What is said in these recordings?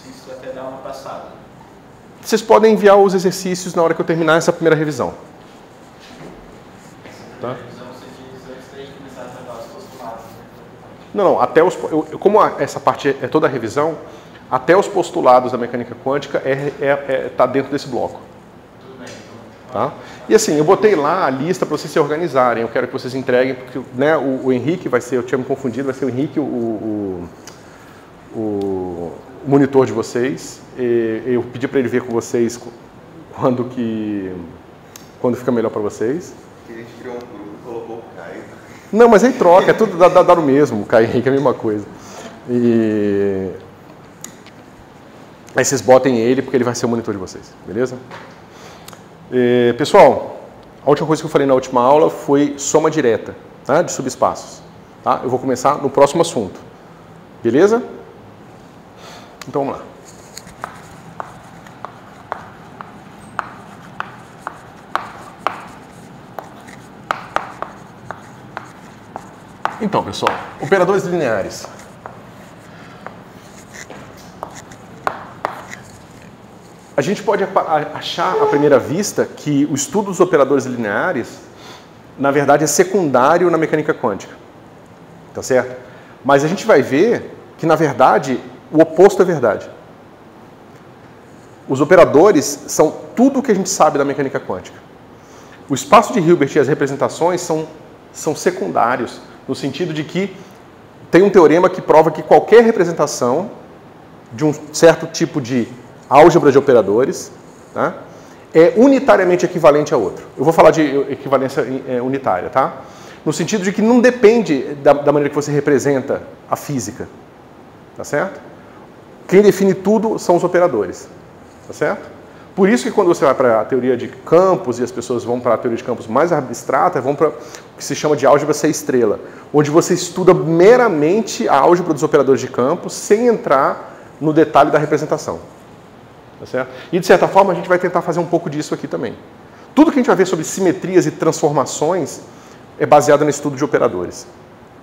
exercícios até dar uma passada. Vocês podem enviar os exercícios na hora que eu terminar essa primeira revisão. Tá? Não, até os, como essa parte é toda a revisão, até os postulados da mecânica quântica tá dentro desse bloco. Tudo bem, então. Tá? E assim, eu botei lá a lista para vocês se organizarem. Eu quero que vocês entreguem, porque né, o Henrique vai ser, eu tinha me confundido, vai ser o Henrique o monitor de vocês. Eu pedi para ele ver com vocês quando fica melhor para vocês. A gente criou um grupo e colocou o Caio. Não, mas aí troca, é tudo dá no mesmo, o Caio e Henrique é a mesma coisa. Aí vocês botem ele, porque ele vai ser o monitor de vocês, beleza? Pessoal, a última coisa que eu falei na última aula foi soma direta, tá? De subespaços. Tá? Eu vou começar no próximo assunto, beleza? Então vamos lá. Então, pessoal, operadores lineares. A gente pode achar à primeira vista que o estudo dos operadores lineares, na verdade, é secundário na mecânica quântica. Tá certo? Mas a gente vai ver que, na verdade, o oposto é verdade. Os operadores são tudo o que a gente sabe da mecânica quântica. O espaço de Hilbert e as representações são secundários, no sentido de que tem um teorema que prova que qualquer representação de um certo tipo de álgebra de operadores, tá, é unitariamente equivalente a outro. Eu vou falar de equivalência unitária, tá? No sentido de que não depende da maneira que você representa a física, tá certo? Quem define tudo são os operadores, tá certo? Por isso que quando você vai para a teoria de campos e as pessoas vão para a teoria de campos mais abstrata, vão para o que se chama de álgebra C-estrela, onde você estuda meramente a álgebra dos operadores de campos sem entrar no detalhe da representação. Tá certo? E, de certa forma, a gente vai tentar fazer um pouco disso aqui também. Tudo que a gente vai ver sobre simetrias e transformações é baseado no estudo de operadores.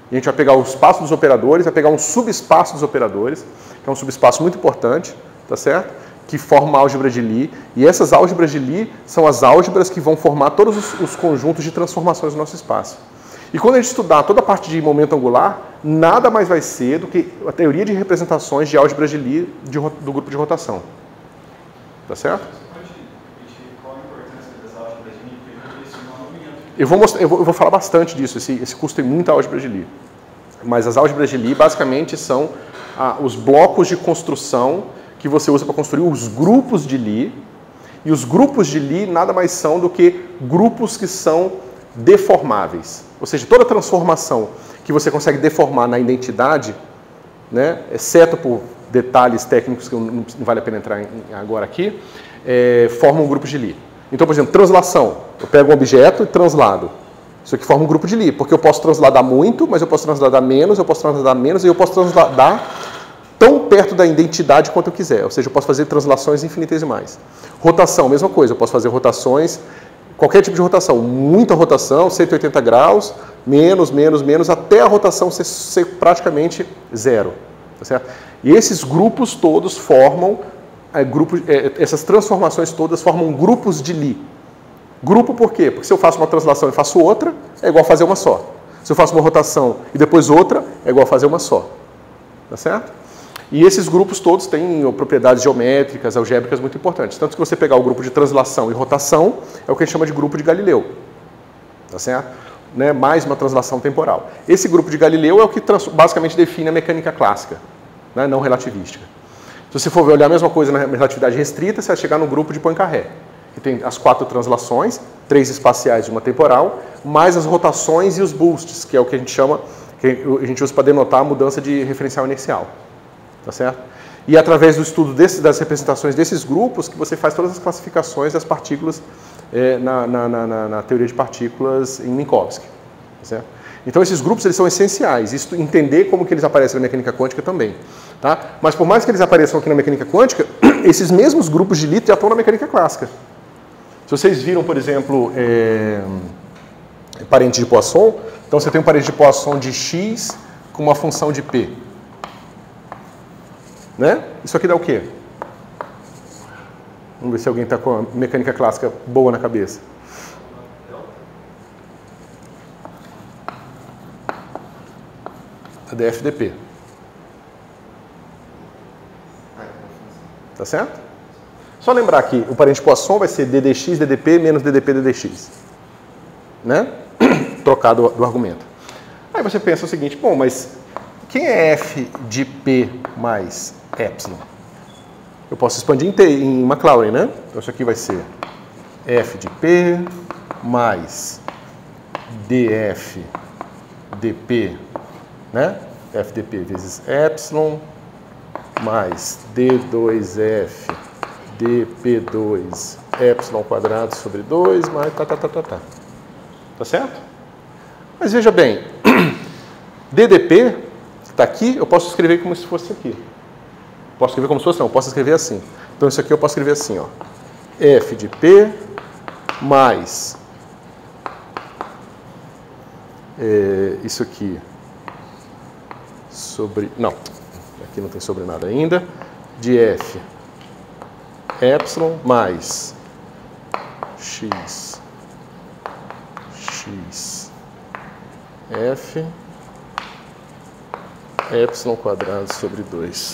E a gente vai pegar o espaço dos operadores, vai pegar um subespaço dos operadores, que é um subespaço muito importante, tá certo? Que forma a álgebra de Lie. E essas álgebras de Lie são as álgebras que vão formar todos os conjuntos de transformações do nosso espaço. E quando a gente estudar toda a parte de momento angular, nada mais vai ser do que a teoria de representações de álgebras de Lie do grupo de rotação. Tá certo? Qual a importância das álgebras de Lie? Porque esse Eu vou falar bastante disso. Esse curso tem muita álgebra de Lie. Mas as álgebras de Lie basicamente são os blocos de construção que você usa para construir os grupos de Lie. E os grupos de Lie nada mais são do que grupos que são deformáveis. Ou seja, toda transformação que você consegue deformar na identidade, né, exceto por detalhes técnicos que não vale a pena entrar agora aqui, forma um grupo de Lie. Então, por exemplo, translação. Eu pego um objeto e translado. Isso aqui forma um grupo de Lie, porque eu posso transladar muito, mas eu posso transladar menos, e eu posso transladar tão perto da identidade quanto eu quiser. Ou seja, eu posso fazer translações infinitesimais. Rotação, mesma coisa. Eu posso fazer rotações, qualquer tipo de rotação. Muita rotação, 180 graus, menos, até a rotação ser praticamente zero. Tá certo? E esses grupos todos formam, essas transformações todas formam grupos de Lie. Grupo por quê? Porque se eu faço uma translação e faço outra, é igual a fazer uma só. Se eu faço uma rotação e depois outra, é igual a fazer uma só. Tá certo? E esses grupos todos têm propriedades geométricas, algébricas muito importantes. Tanto que você pegar o grupo de translação e rotação, é o que a gente chama de grupo de Galileu. Tá certo? Né? Mais uma translação temporal. Esse grupo de Galileu é o que basicamente define a mecânica clássica, né? Não relativística. Se você for olhar a mesma coisa na relatividade restrita, você vai chegar no grupo de Poincaré, que tem as 4 translações, 3 espaciais e uma temporal, mais as rotações e os boosts, que é o que a gente chama, que a gente usa para denotar a mudança de referencial inercial. Tá certo? E é através do estudo das representações desses grupos que você faz todas as classificações das partículas na teoria de partículas em Minkowski. Tá certo? Então esses grupos eles são essenciais, entender como que eles aparecem na mecânica quântica também. Tá? Mas por mais que eles apareçam aqui na mecânica quântica, esses mesmos grupos de Lie já estão na mecânica clássica. Se vocês viram, por exemplo, parente de Poisson, então você tem um parente de Poisson de x com uma função de p. Né? Isso aqui dá o quê? Vamos ver se alguém está com a mecânica clássica boa na cabeça. A DFDP. Tá certo? Só lembrar que o parente Poisson vai ser DDX, DDP menos DDP, DDX. Né? Trocado do argumento. Aí você pensa o seguinte, bom, mas quem é F de P mais Epsilon? Eu posso expandir em Maclaurin, né? Então isso aqui vai ser F de P mais DF dP, né? FdP vezes Epsilon mais D2F dP2 Epsilon quadrado sobre 2 mais tá. Tá certo? Mas veja bem, DDP, que está aqui, eu posso escrever como se fosse aqui. Posso escrever como se fosse, não, eu posso escrever assim. Então isso aqui eu posso escrever assim, ó. F de P mais isso aqui sobre... Não, aqui não tem sobre nada ainda. De F Epsilon mais X F Epsilon quadrado sobre 2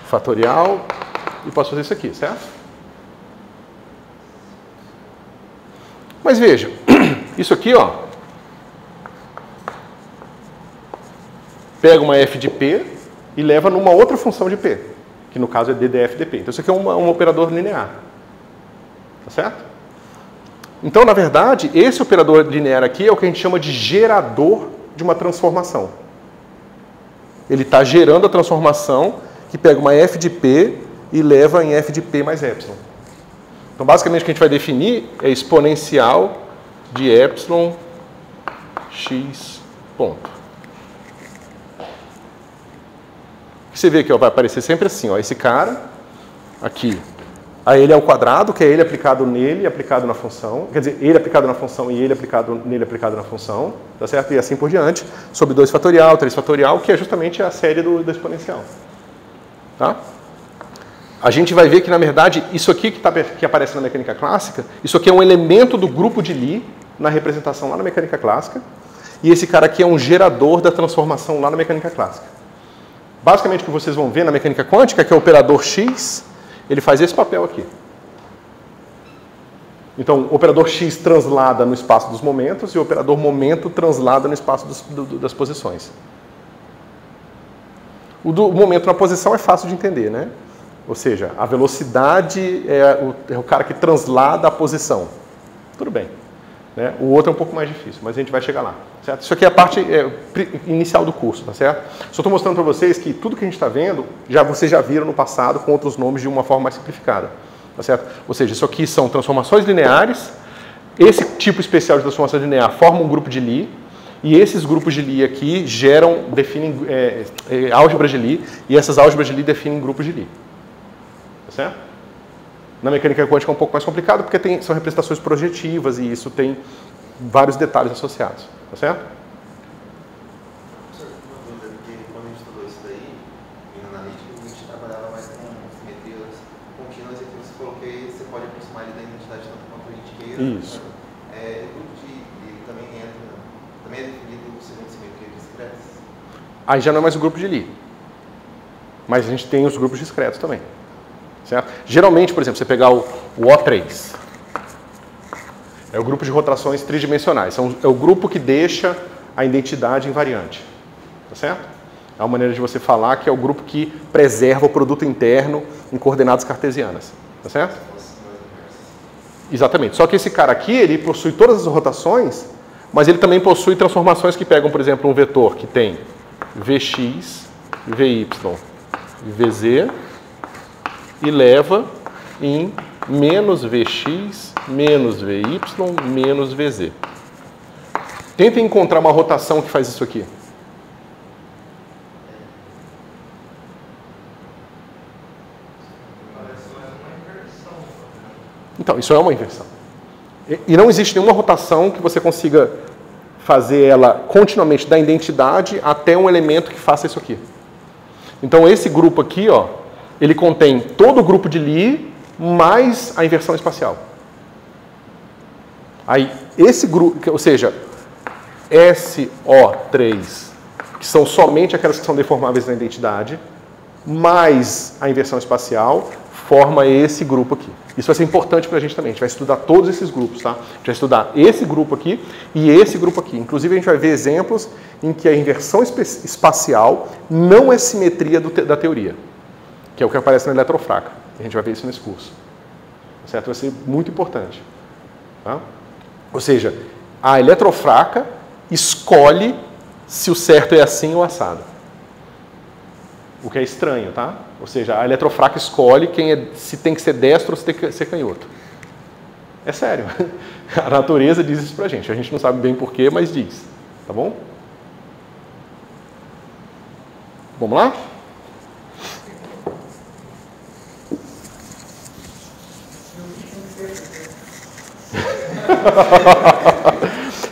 fatorial, e posso fazer isso aqui, certo? Mas veja, isso aqui, ó, pega uma f de P e leva numa outra função de P, que no caso é DDF-DP. Então isso aqui é um operador linear, tá certo? Então, na verdade, esse operador linear aqui é o que a gente chama de gerador de uma transformação. Ele está gerando a transformação que pega uma f de P e leva em f de P mais epsilon. Então, basicamente, o que a gente vai definir é exponencial de epsilon x ponto. Você vê que ó, vai aparecer sempre assim, ó, esse cara aqui. A ele ao quadrado, que é ele aplicado nele, aplicado na função. Quer dizer, ele aplicado na função e ele aplicado nele, aplicado na função. Tá certo? E assim por diante. Sobre 2 fatorial, 3 fatorial, que é justamente a série do exponencial. Tá? A gente vai ver que, na verdade, isso aqui que aparece na mecânica clássica, isso aqui é um elemento do grupo de Lie na representação lá na mecânica clássica. E esse cara aqui é um gerador da transformação lá na mecânica clássica. Basicamente, o que vocês vão ver na mecânica quântica é que o operador X... ele faz esse papel aqui. Então, o operador X translada no espaço dos momentos e o operador momento translada no espaço das posições. O momento na posição é fácil de entender, né? Ou seja, a velocidade é o cara que translada a posição. Tudo bem. Né? O outro é um pouco mais difícil, mas a gente vai chegar lá. Certo? Isso aqui é a parte inicial do curso, tá certo? Só estou mostrando para vocês que tudo que a gente está vendo, vocês já viram no passado com outros nomes de uma forma mais simplificada. Tá certo? Ou seja, isso aqui são transformações lineares. Esse tipo especial de transformação linear forma um grupo de Lie. E esses grupos de Lie aqui definem álgebras de Lie. E essas álgebras de Lie definem grupos de Lie. Tá certo? Na mecânica quântica é um pouco mais complicado porque são representações projetivas e isso tem vários detalhes associados. Tá certo? Professor, uma dúvida, porque quando a gente estudou isso daí, em analítica, a gente trabalhava mais com simetrias contínuas e que você falou que você pode aproximar ele da identidade tanto quanto a gente queira. Isso. O grupo de Lie também é definido segundo simetrias discretas? Aí já não é mais o grupo de Lie. Mas a gente tem os grupos discretos também. Certo? Geralmente, por exemplo, você pegar o O3, é o grupo de rotações tridimensionais. É o grupo que deixa a identidade invariante. Tá certo? É uma maneira de você falar que é o grupo que preserva o produto interno em coordenadas cartesianas. Tá certo? Exatamente. Só que esse cara aqui, ele possui todas as rotações, mas ele também possui transformações que pegam, por exemplo, um vetor que tem Vx, Vy, Vz, e leva em menos Vx, menos Vy, menos Vz. Tentem encontrar uma rotação que faz isso aqui. Então, isso é uma inversão. E não existe nenhuma rotação que você consiga fazer ela continuamente da identidade até um elemento que faça isso aqui. Então, esse grupo aqui, ó, ele contém todo o grupo de Lie mais a inversão espacial. Aí, esse grupo, ou seja, SO3, que são somente aquelas que são deformáveis na identidade, mais a inversão espacial, forma esse grupo aqui. Isso vai ser importante para a gente também. A gente vai estudar todos esses grupos, tá? A gente vai estudar esse grupo aqui e esse grupo aqui. Inclusive, a gente vai ver exemplos em que a inversão espacial não é simetria da teoria, que é o que aparece na eletrofraca. A gente vai ver isso nesse curso. Certo? Vai ser muito importante. Tá? Ou seja, a eletrofraca escolhe se o certo é assim ou assado. O que é estranho, tá? Ou seja, a eletrofraca escolhe se tem que ser destro ou se tem que ser canhoto. É sério. A natureza diz isso pra gente. A gente não sabe bem porquê, mas diz. Tá bom? Vamos lá?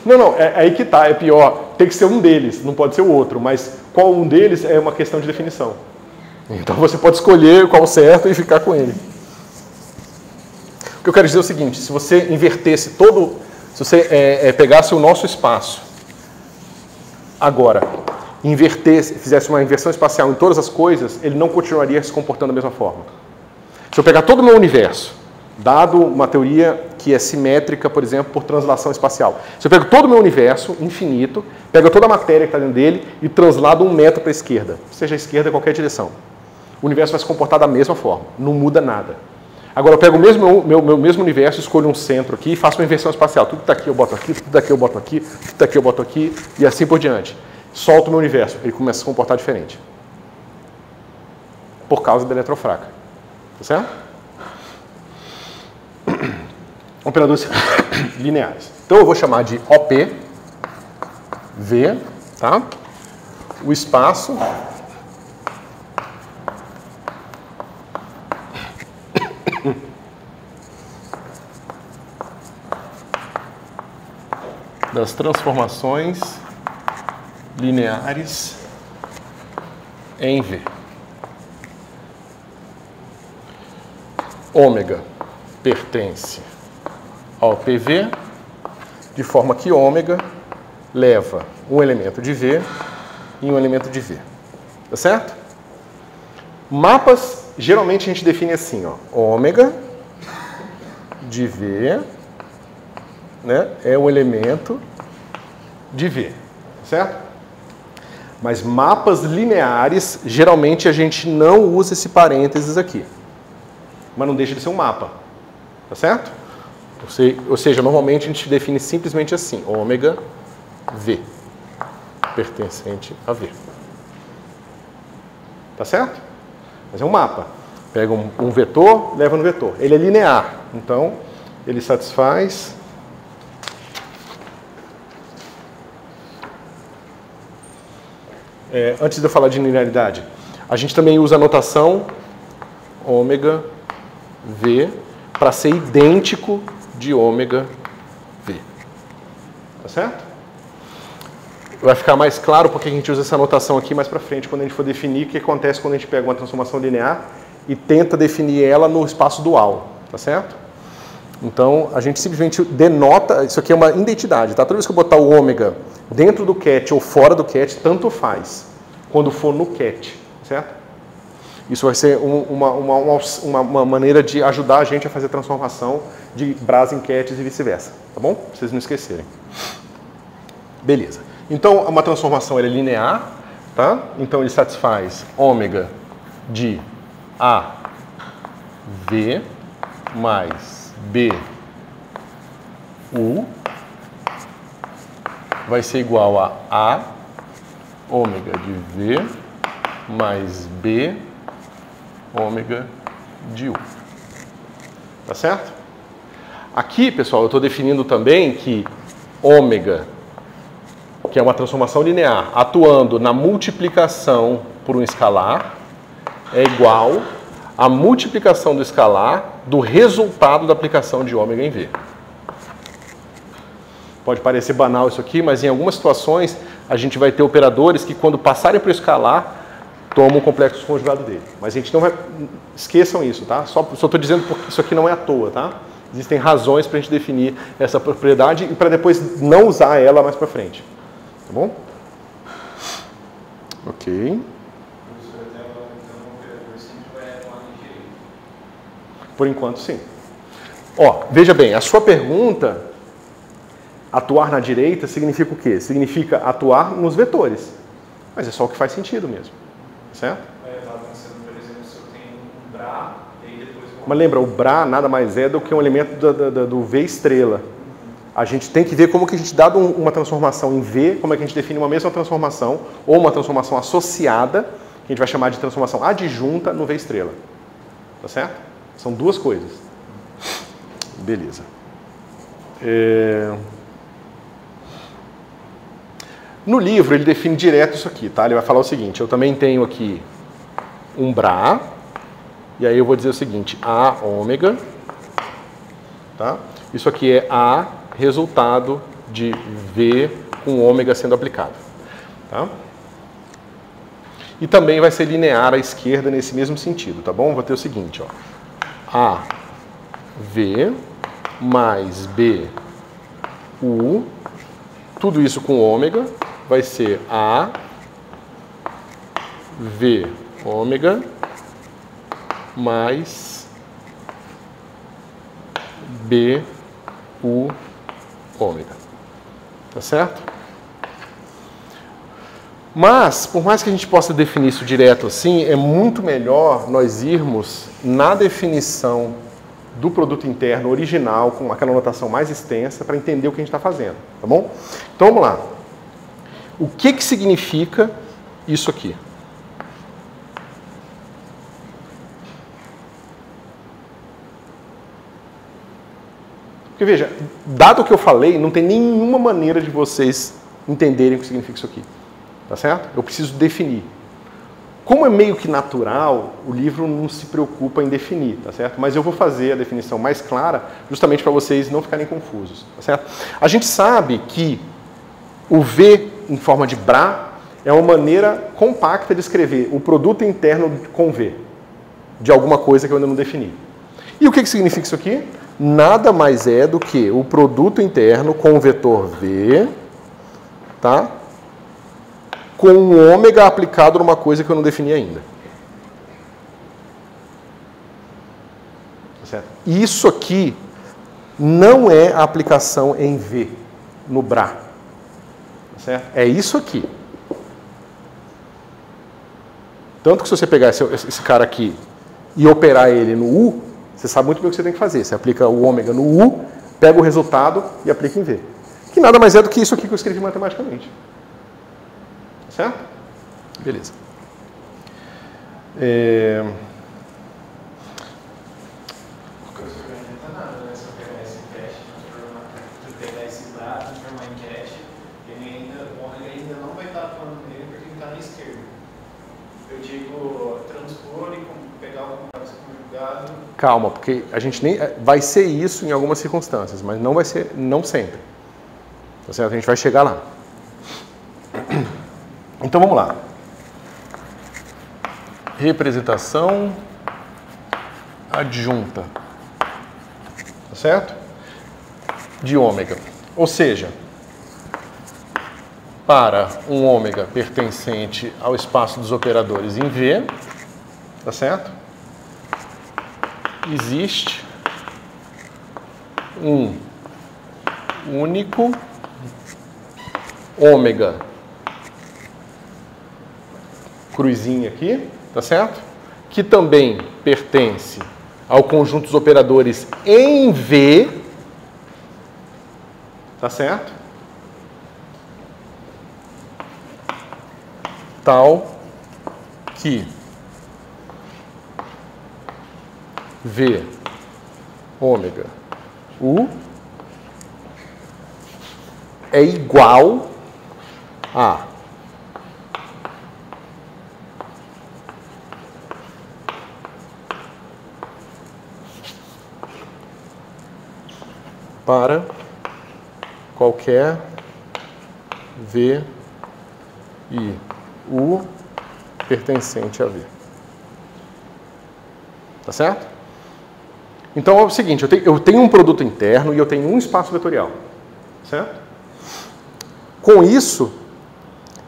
Não, é aí que tá, é pior. Tem que ser um deles, não pode ser o outro. Mas qual um deles é uma questão de definição. Então você pode escolher qual o certo e ficar com ele. O que eu quero dizer é o seguinte, se você invertesse todo... Se você pegasse o nosso espaço agora, fizesse uma inversão espacial em todas as coisas, ele não continuaria se comportando da mesma forma. Se eu pegar todo o meu universo, dado uma teoria que é simétrica, por exemplo, por translação espacial. Se eu pego todo o meu universo infinito, pego toda a matéria que está dentro dele e translado 1 metro para a esquerda, seja a esquerda em qualquer direção. O universo vai se comportar da mesma forma, não muda nada. Agora eu pego o meu mesmo universo, escolho um centro aqui e faço uma inversão espacial. Tudo que está aqui eu boto aqui, tudo daqui eu boto aqui, tudo daqui eu boto aqui e assim por diante. Solto o meu universo, ele começa a se comportar diferente. Por causa da eletrofraca. Tá certo? Operadores lineares. Então eu vou chamar de OP, V, tá? O espaço das transformações lineares em V. Ômega pertence ao PV, de forma que ômega leva um elemento de V e um elemento de V. Tá certo? Mapas, geralmente a gente define assim, ó, ômega de V, né, é o elemento de V, certo? Mas mapas lineares, geralmente a gente não usa esse parênteses aqui. Mas não deixa de ser um mapa, tá certo? Ou seja, normalmente a gente define simplesmente assim, ômega V, pertencente a V. Tá certo? Mas é um mapa. Pega um vetor, leva no vetor. Ele é linear, então ele satisfaz antes de eu falar de linearidade, a gente também usa a notação ômega V para ser idêntico de ômega V. Tá certo? Vai ficar mais claro porque a gente usa essa notação aqui mais para frente, quando a gente for definir o que acontece quando a gente pega uma transformação linear e tenta definir ela no espaço dual. Tá certo? Então, a gente simplesmente denota, isso aqui é uma identidade, tá? Toda vez que eu botar o ômega dentro do cat ou fora do cat, tanto faz, quando for no cat, certo? Isso vai ser uma maneira de ajudar a gente a fazer a transformação de Bras em cats e vice-versa, tá bom? Pra vocês não esquecerem. Beleza. Então, uma transformação ela é linear, tá? Então, ele satisfaz ômega de A, V, mais B, U, vai ser igual a ômega de V, mais B, ômega de U. Tá certo? Aqui, pessoal, eu estou definindo também que ômega, que é uma transformação linear, atuando na multiplicação por um escalar, é igual à multiplicação do escalar do resultado da aplicação de ômega em V. Pode parecer banal isso aqui, mas em algumas situações a gente vai ter operadores que, quando passarem para o escalar, toma o complexo conjugado dele. Mas a gente não vai... Esqueçam isso, tá? Só estou dizendo porque isso aqui não é à toa, tá? Existem razões para a gente definir essa propriedade e para depois não usar ela mais para frente. Tá bom? Ok. Por enquanto, sim. Ó, veja bem, a sua pergunta, atuar na direita, significa o quê? Significa atuar nos vetores. Mas é só o que faz sentido mesmo. Certo? Eu estava pensando, por exemplo, se eu tenho um Bra, e aí depois... Mas lembra, o Bra nada mais é do que um elemento do V estrela. A gente tem que ver como que a gente, dado uma transformação em V, como é que a gente define uma mesma transformação, ou uma transformação associada, que a gente vai chamar de transformação adjunta no V estrela. Tá certo? São duas coisas. Beleza. No livro ele define direto isso aqui, tá? Ele vai falar o seguinte, eu também tenho aqui um Bra, e aí eu vou dizer o seguinte, A ômega, tá? Isso aqui é A resultado de V com ômega sendo aplicado, tá? E também vai ser linear à esquerda nesse mesmo sentido, tá bom? Vou ter o seguinte, ó, A, V, mais B, U, tudo isso com ômega, vai ser A, V, ômega, mais B, U, ômega. Tá certo? Mas, por mais que a gente possa definir isso direto assim, é muito melhor nós irmos na definição do produto interno original, com aquela notação mais extensa, para entender o que a gente está fazendo, tá bom? Então, vamos lá. O que significa isso aqui? Porque, veja, dado o que eu falei, não tem nenhuma maneira de vocês entenderem o que significa isso aqui. Tá certo? Eu preciso definir. Como é meio que natural, o livro não se preocupa em definir, tá certo? Mas eu vou fazer a definição mais clara, justamente para vocês não ficarem confusos, tá certo? A gente sabe que o V em forma de Bra é uma maneira compacta de escrever o produto interno com V, de alguma coisa que eu ainda não defini. E o que significa isso aqui? Nada mais é do que o produto interno com o vetor V, tá? Com um ômega aplicado numa coisa que eu não defini ainda. Certo? Isso aqui não é a aplicação em V, no Bra. Certo? É isso aqui. Tanto que se você pegar esse cara aqui e operar ele no U, você sabe muito bem o que você tem que fazer. Você aplica o ômega no U, pega o resultado e aplica em V. Que nada mais é do que isso aqui que eu escrevi matematicamente. Certo? Beleza. Pegar esse dado, transformar em cache, ele ainda não vai estar falando nele porque ele está na esquerda. Eu digo transpor e pegar o complexo conjugado. Calma, porque a gente nem vai ser isso em algumas circunstâncias, mas não vai ser, não sempre. Tá certo? A gente vai chegar lá. Então vamos lá. Representação adjunta. Tá certo? De ômega. Ou seja, para um ômega pertencente ao espaço dos operadores em V, tá certo? Existe um único ômega cruzinha aqui, tá certo? Que também pertence ao conjunto dos operadores em V, tá certo? Tal que V ômega U é igual a para qualquer V e U pertencente a V. Tá certo? Então é o seguinte, eu tenho um produto interno e eu tenho um espaço vetorial. Certo? Com isso,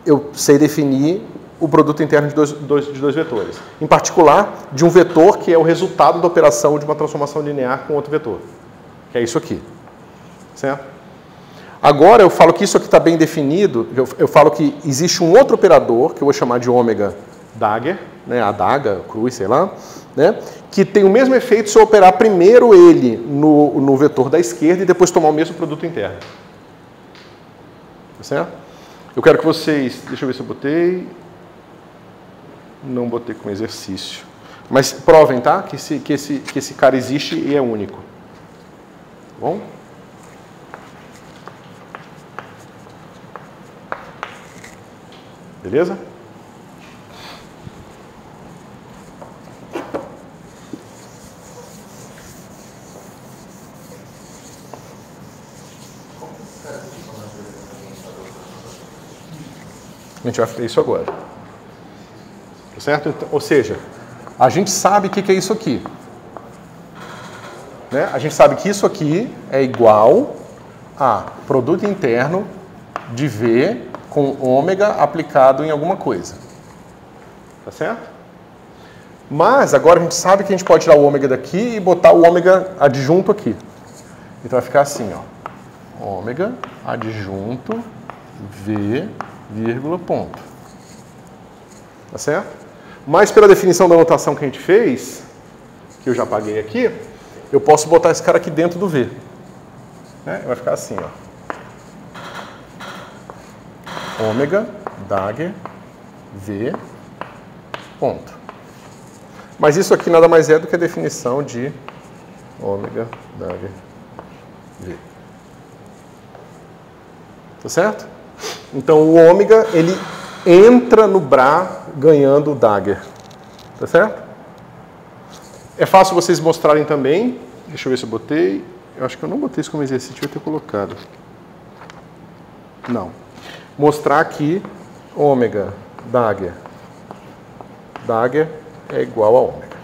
eu sei definir o produto interno de dois vetores. Em particular, de um vetor que é o resultado da operação de uma transformação linear com outro vetor. Que é isso aqui. Certo? Agora eu falo que isso aqui está bem definido, eu falo que existe um outro operador, que eu vou chamar de ômega dagger, né, adaga, cruz, sei lá, né, que tem o mesmo efeito se eu operar primeiro ele no vetor da esquerda e depois tomar o mesmo produto interno. Tá certo? Eu quero que vocês... Deixa eu ver se eu botei... Não botei como exercício. Mas provem, tá? Que esse cara existe e é único. Tá bom? Beleza? A gente vai fazer isso agora. Tá certo? Então, ou seja, a gente sabe o que é isso aqui. Né? A gente sabe que isso aqui é igual a produto interno de V com ômega aplicado em alguma coisa. Tá certo? Mas agora a gente sabe que a gente pode tirar o ômega daqui e botar o ômega adjunto aqui. Então vai ficar assim, ó. Ômega adjunto V, vírgula, ponto. Tá certo? Mas pela definição da notação que a gente fez, que eu já apaguei aqui, eu posso botar esse cara aqui dentro do V. Né? Vai ficar assim, ó. Ômega, dagger, V, ponto. Mas isso aqui nada mais é do que a definição de ômega, dagger, V. Tá certo? Então o ômega, ele entra no Bra ganhando o dagger. Tá certo? É fácil vocês mostrarem também. Deixa eu ver se eu botei. Eu acho que eu não botei isso como exercício, eu ter colocado. Não. Mostrar que ômega dagger é igual a ômega.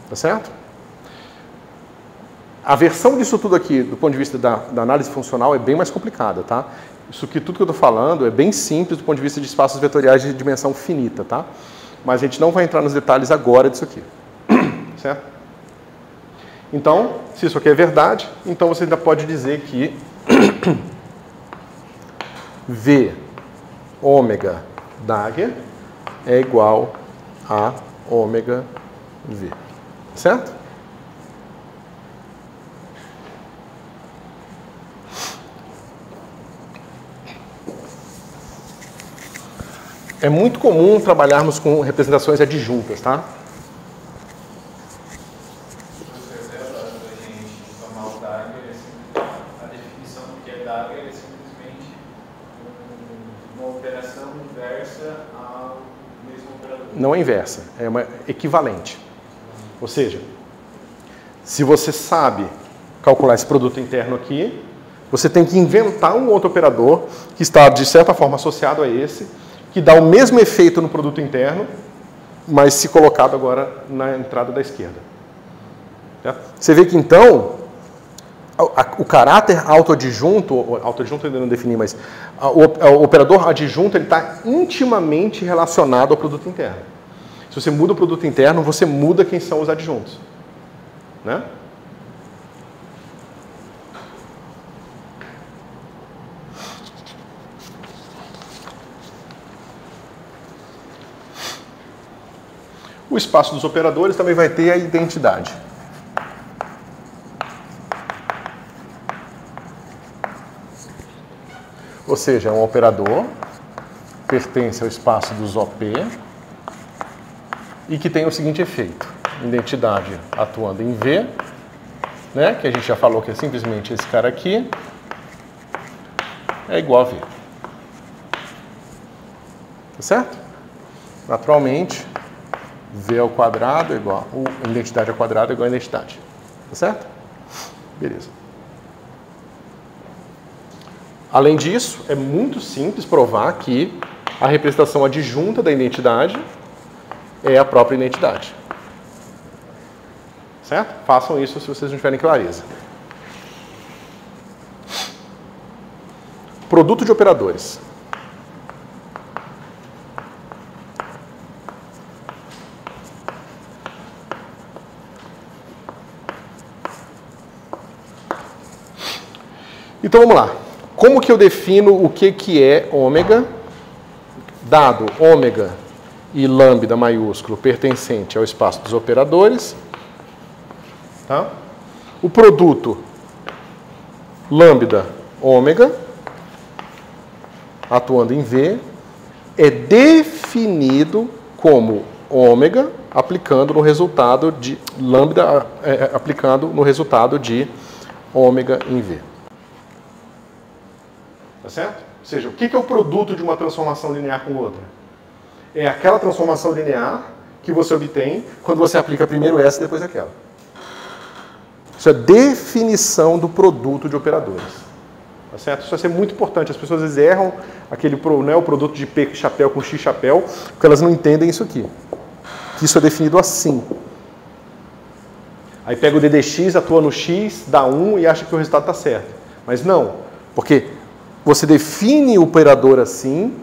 Tá certo? A versão disso tudo aqui, do ponto de vista da análise funcional, é bem mais complicada, tá? Isso aqui, tudo que eu estou falando, é bem simples do ponto de vista de espaços vetoriais de dimensão finita, tá? Mas a gente não vai entrar nos detalhes agora disso aqui. Certo? Então, se isso aqui é verdade, então você ainda pode dizer que V ômega dagger é igual a ômega V. Certo? É muito comum trabalharmos com representações adjuntas, tá? A definição do que é dagger é simplesmente uma operação inversa ao mesmo operador. Não é inversa, é uma equivalente. Ou seja, se você sabe calcular esse produto interno aqui, você tem que inventar um outro operador que está, de certa forma, associado a esse, que dá o mesmo efeito no produto interno, mas se colocado agora na entrada da esquerda. Você vê que, então, o caráter autoadjunto eu ainda não defini, mas o operador adjunto está intimamente relacionado ao produto interno. Se você muda o produto interno, você muda quem são os adjuntos. Né? O espaço dos operadores também vai ter a identidade. Ou seja, um operador pertence ao espaço dos OP e que tem o seguinte efeito. Identidade atuando em V, né, que a gente já falou que é simplesmente esse cara aqui, é igual a V. Tá certo? Naturalmente, V ao quadrado é igual a identidade ao quadrado é igual a identidade. Tá certo? Beleza. Além disso, é muito simples provar que A representação adjunta da identidade é a própria identidade. Certo? Façam isso se vocês não tiverem clareza. Produto de operadores. Então vamos lá. Como que eu defino o que é ômega, dado ômega e lambda maiúsculo pertencente ao espaço dos operadores? Tá? O produto lambda ômega, atuando em V, é definido como ômega aplicando no resultado de lambda aplicando no resultado de ômega em V. Tá certo? Ou seja, o que é o produto de uma transformação linear com outra? É aquela transformação linear que você obtém quando você aplica primeiro essa e depois aquela. Isso é definição do produto de operadores. Tá certo? Isso vai ser muito importante. As pessoas às vezes erram o produto de P chapéu com X chapéu, porque elas não entendem isso aqui. Que isso é definido assim. Aí pega o DDX, atua no X, dá 1 e acha que o resultado está certo. Mas não, porque você define o operador assim,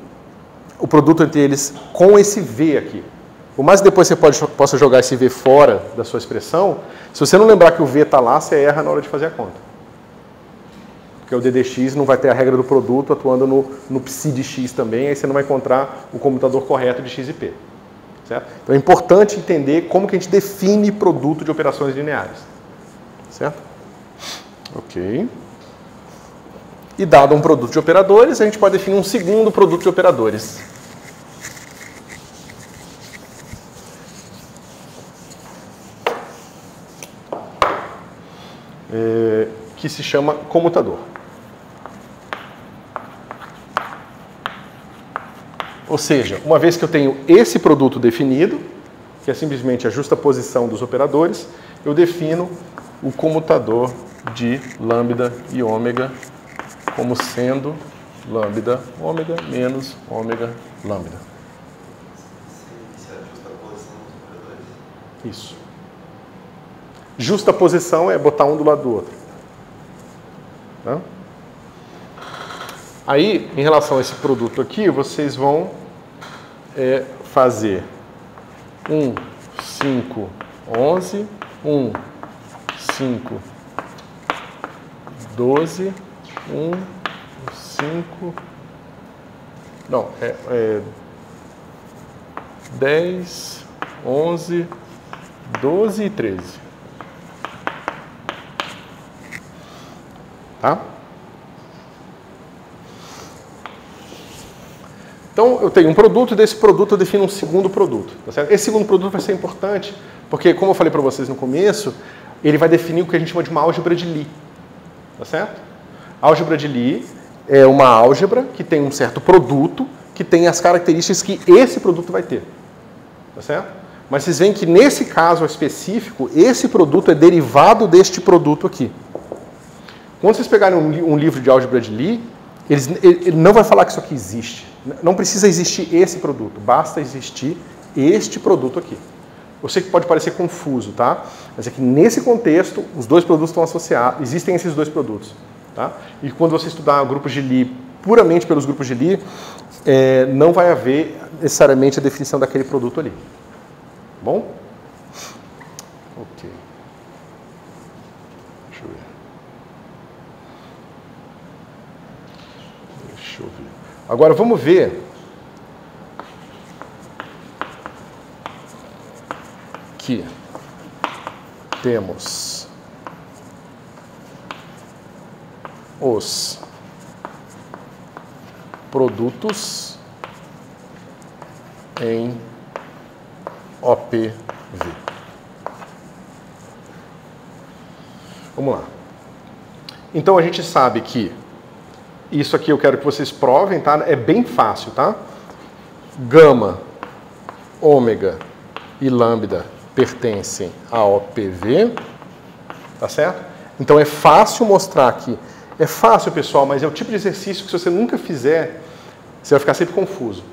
o produto entre eles com esse V aqui. Por mais que depois você possa jogar esse V fora da sua expressão, se você não lembrar que o V está lá, você erra na hora de fazer a conta. Porque o DDX não vai ter a regra do produto atuando no psi de X também, aí você não vai encontrar o comutador correto de X e P. Certo? Então é importante entender como que a gente define produto de operações lineares. Certo? Ok. E dado um produto de operadores, a gente pode definir um segundo produto de operadores. Que se chama comutador. Ou seja, uma vez que eu tenho esse produto definido, que é simplesmente a justaposição dos operadores, eu defino o comutador de lambda e ômega como sendo lambda ômega menos ômega lambda. Isso é a justaposição dos operadores? Isso. Justaposição é botar um do lado do outro. Tá? Aí, em relação a esse produto aqui, vocês vão fazer 1, 5, 11, 1, 5, 12, 1, 5, não, 10, 11, 12 e 13. Tá? Então, eu tenho um produto e desse produto eu defino um segundo produto. Tá certo? Esse segundo produto vai ser importante, porque, como eu falei para vocês no começo, ele vai definir o que a gente chama de uma álgebra de Lie. Tá certo? A álgebra de Lie é uma álgebra que tem um certo produto, que tem as características que esse produto vai ter. Tá certo? Mas vocês veem que, nesse caso específico, esse produto é derivado deste produto aqui. Quando vocês pegarem um livro de álgebra de Lie, ele não vai falar que isso aqui existe. Não precisa existir esse produto, basta existir este produto aqui. Eu sei que pode parecer confuso, tá? Mas é que nesse contexto, os dois produtos estão associados, existem esses dois produtos. Tá? E quando você estudar grupos de Lie, puramente pelos grupos de Lie, não vai haver necessariamente a definição daquele produto ali. Bom? Ok. Deixa eu ver. Agora vamos ver que temos os produtos em OPV. Vamos lá. Então a gente sabe que isso aqui eu quero que vocês provem, tá? É bem fácil, tá? Gama, ômega e lambda pertencem a OPV, tá certo? Então é fácil mostrar aqui. É fácil, pessoal, mas é o tipo de exercício que se você nunca fizer, você vai ficar sempre confuso.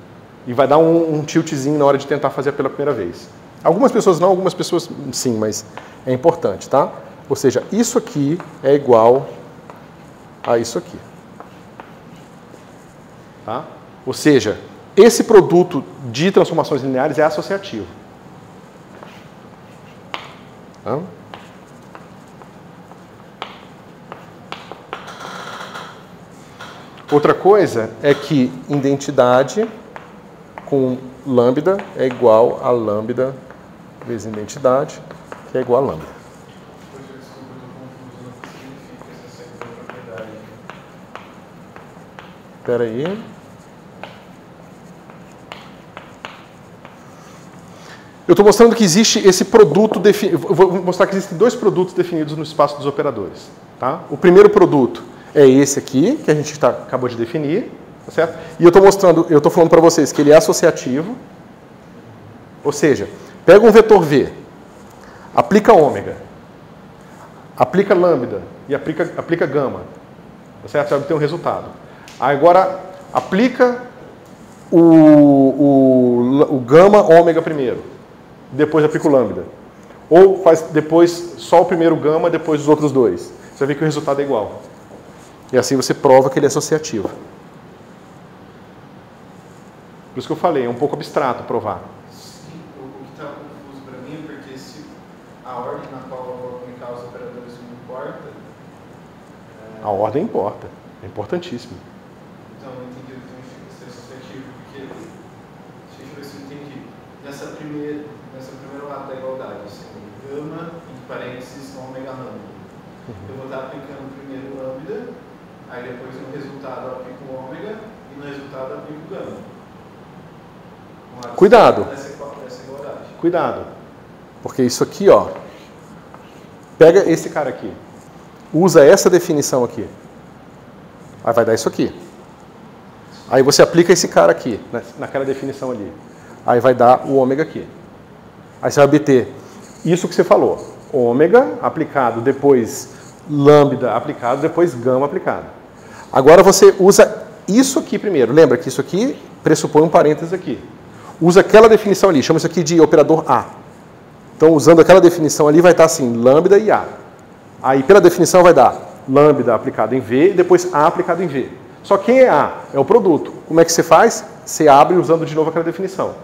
E vai dar um tiltzinho na hora de tentar fazer pela primeira vez. Algumas pessoas não, algumas pessoas sim, mas é importante, tá? Ou seja, isso aqui é igual a isso aqui. Tá? Ou seja, esse produto de transformações lineares é associativo. Tá? Outra coisa é que identidade com lambda é igual a lambda vezes identidade, que é igual a lambda. Poxa, desculpa, eu estou confuso. O que significa essa segunda propriedade? Espera aí. Eu estou mostrando que existe esse produto definido. Vou mostrar que existem dois produtos definidos no espaço dos operadores. Tá? O primeiro produto é esse aqui, que a gente acabou de definir. Tá certo? E eu estou falando para vocês que ele é associativo. Ou seja, pega um vetor V, aplica ômega, aplica lambda e aplica gama. Tá certo? Você vai obter um resultado. Agora, aplica o gama ômega primeiro, depois aplica o lambda. Ou faz depois só o primeiro gama, depois os outros dois. Você vai ver que o resultado é igual. E assim você prova que ele é associativo. Por isso que eu falei, é um pouco abstrato provar. Sim, o que está confuso para mim é porque se a ordem na qual eu vou aplicar os operadores não importa. A ordem importa, é importantíssimo. Então, eu entendi o que significa ser associativo, porque, deixa eu ver se eu entendi. Nessa primeiro lado da igualdade, assim, gama, entre parênteses, ômega lambda. Eu vou estar aplicando primeiro lambda, aí depois no resultado eu aplico o ômega, e no resultado eu aplico o gama. Cuidado. Dessa igualdade. Cuidado. Porque isso aqui, ó. Pega esse cara aqui. Usa essa definição aqui. Aí vai dar isso aqui. Aí você aplica esse cara aqui, naquela definição ali. Aí vai dar o ômega aqui. Aí você vai obter isso que você falou. Ômega aplicado, depois lambda aplicado, depois gama aplicado. Agora você usa isso aqui primeiro. Lembra que isso aqui pressupõe um parênteses aqui. Usa aquela definição ali, chama isso aqui de operador A. Então, usando aquela definição ali, vai estar assim, lambda e A. Aí, pela definição, vai dar lambda aplicado em V e depois A aplicado em V. Só quem é A? É o produto. Como é que você faz? Você abre usando de novo aquela definição.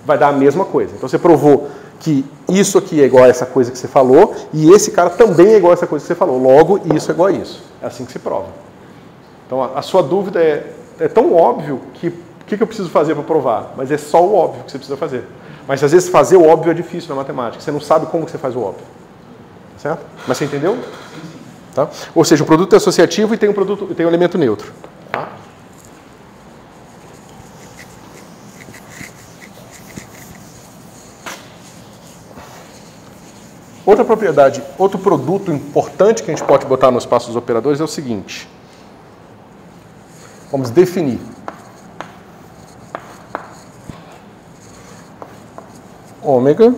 Vai dar a mesma coisa. Então, você provou que isso aqui é igual a essa coisa que você falou e esse cara também é igual a essa coisa que você falou. Logo, isso é igual a isso. É assim que se prova. Então, a sua dúvida é tão óbvio que o que eu preciso fazer para provar? Mas é só o óbvio que você precisa fazer. Mas às vezes fazer o óbvio é difícil na matemática. Você não sabe como que você faz o óbvio. Certo? Mas você entendeu? Tá? Ou seja, o produto é associativo e tem um elemento neutro. Tá? Outra propriedade, outro produto importante que a gente pode botar no espaço dos operadores é o seguinte. Vamos definir. Ômega,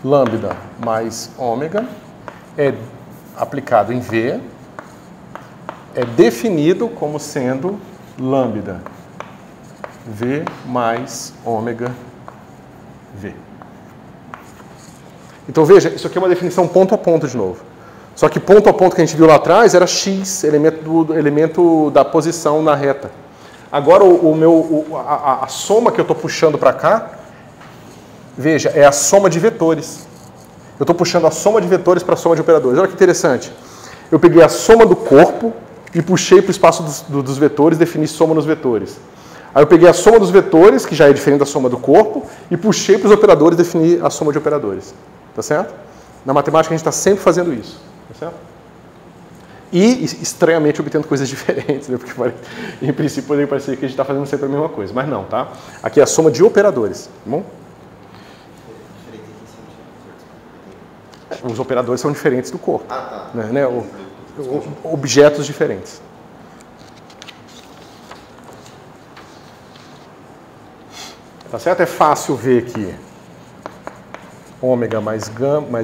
lambda mais ômega, é aplicado em V, é definido como sendo lambda V mais ômega V. Então veja, isso aqui é uma definição ponto a ponto de novo. Só que ponto a ponto que a gente viu lá atrás era x, elemento da posição na reta. Agora a soma que eu estou puxando para cá, veja, é a soma de vetores. Eu estou puxando a soma de vetores para a soma de operadores. Olha que interessante. Eu peguei a soma do corpo e puxei para o espaço dos vetores, defini soma nos vetores. Aí eu peguei a soma dos vetores, que já é diferente da soma do corpo, e puxei para os operadores, defini a soma de operadores. Tá certo? Na matemática a gente está sempre fazendo isso. Tá certo? E, estranhamente, obtendo coisas diferentes, né? Porque em princípio poderia parecer que a gente está fazendo sempre a mesma coisa, mas não, tá? Aqui é a soma de operadores, tá bom? Os operadores são diferentes do corpo. Ah, tá. Né? Objetos diferentes. Tá certo? É fácil ver que ômega mais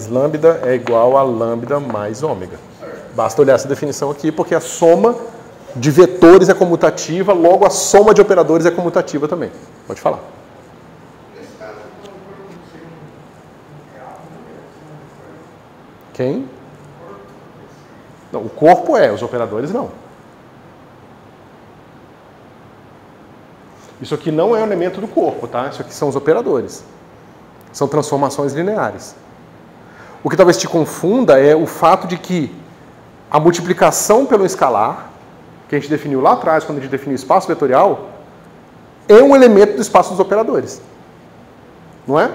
lambda é igual a lambda mais ômega. Basta olhar essa definição aqui, porque a soma de vetores é comutativa, logo a soma de operadores é comutativa também. Pode falar. Quem? Não, o corpo é, os operadores não. Isso aqui não é um elemento do corpo, tá? Isso aqui são os operadores. São transformações lineares. O que talvez te confunda é o fato de que a multiplicação pelo escalar, que a gente definiu lá atrás, quando a gente definiu o espaço vetorial, é um elemento do espaço dos operadores. Não é?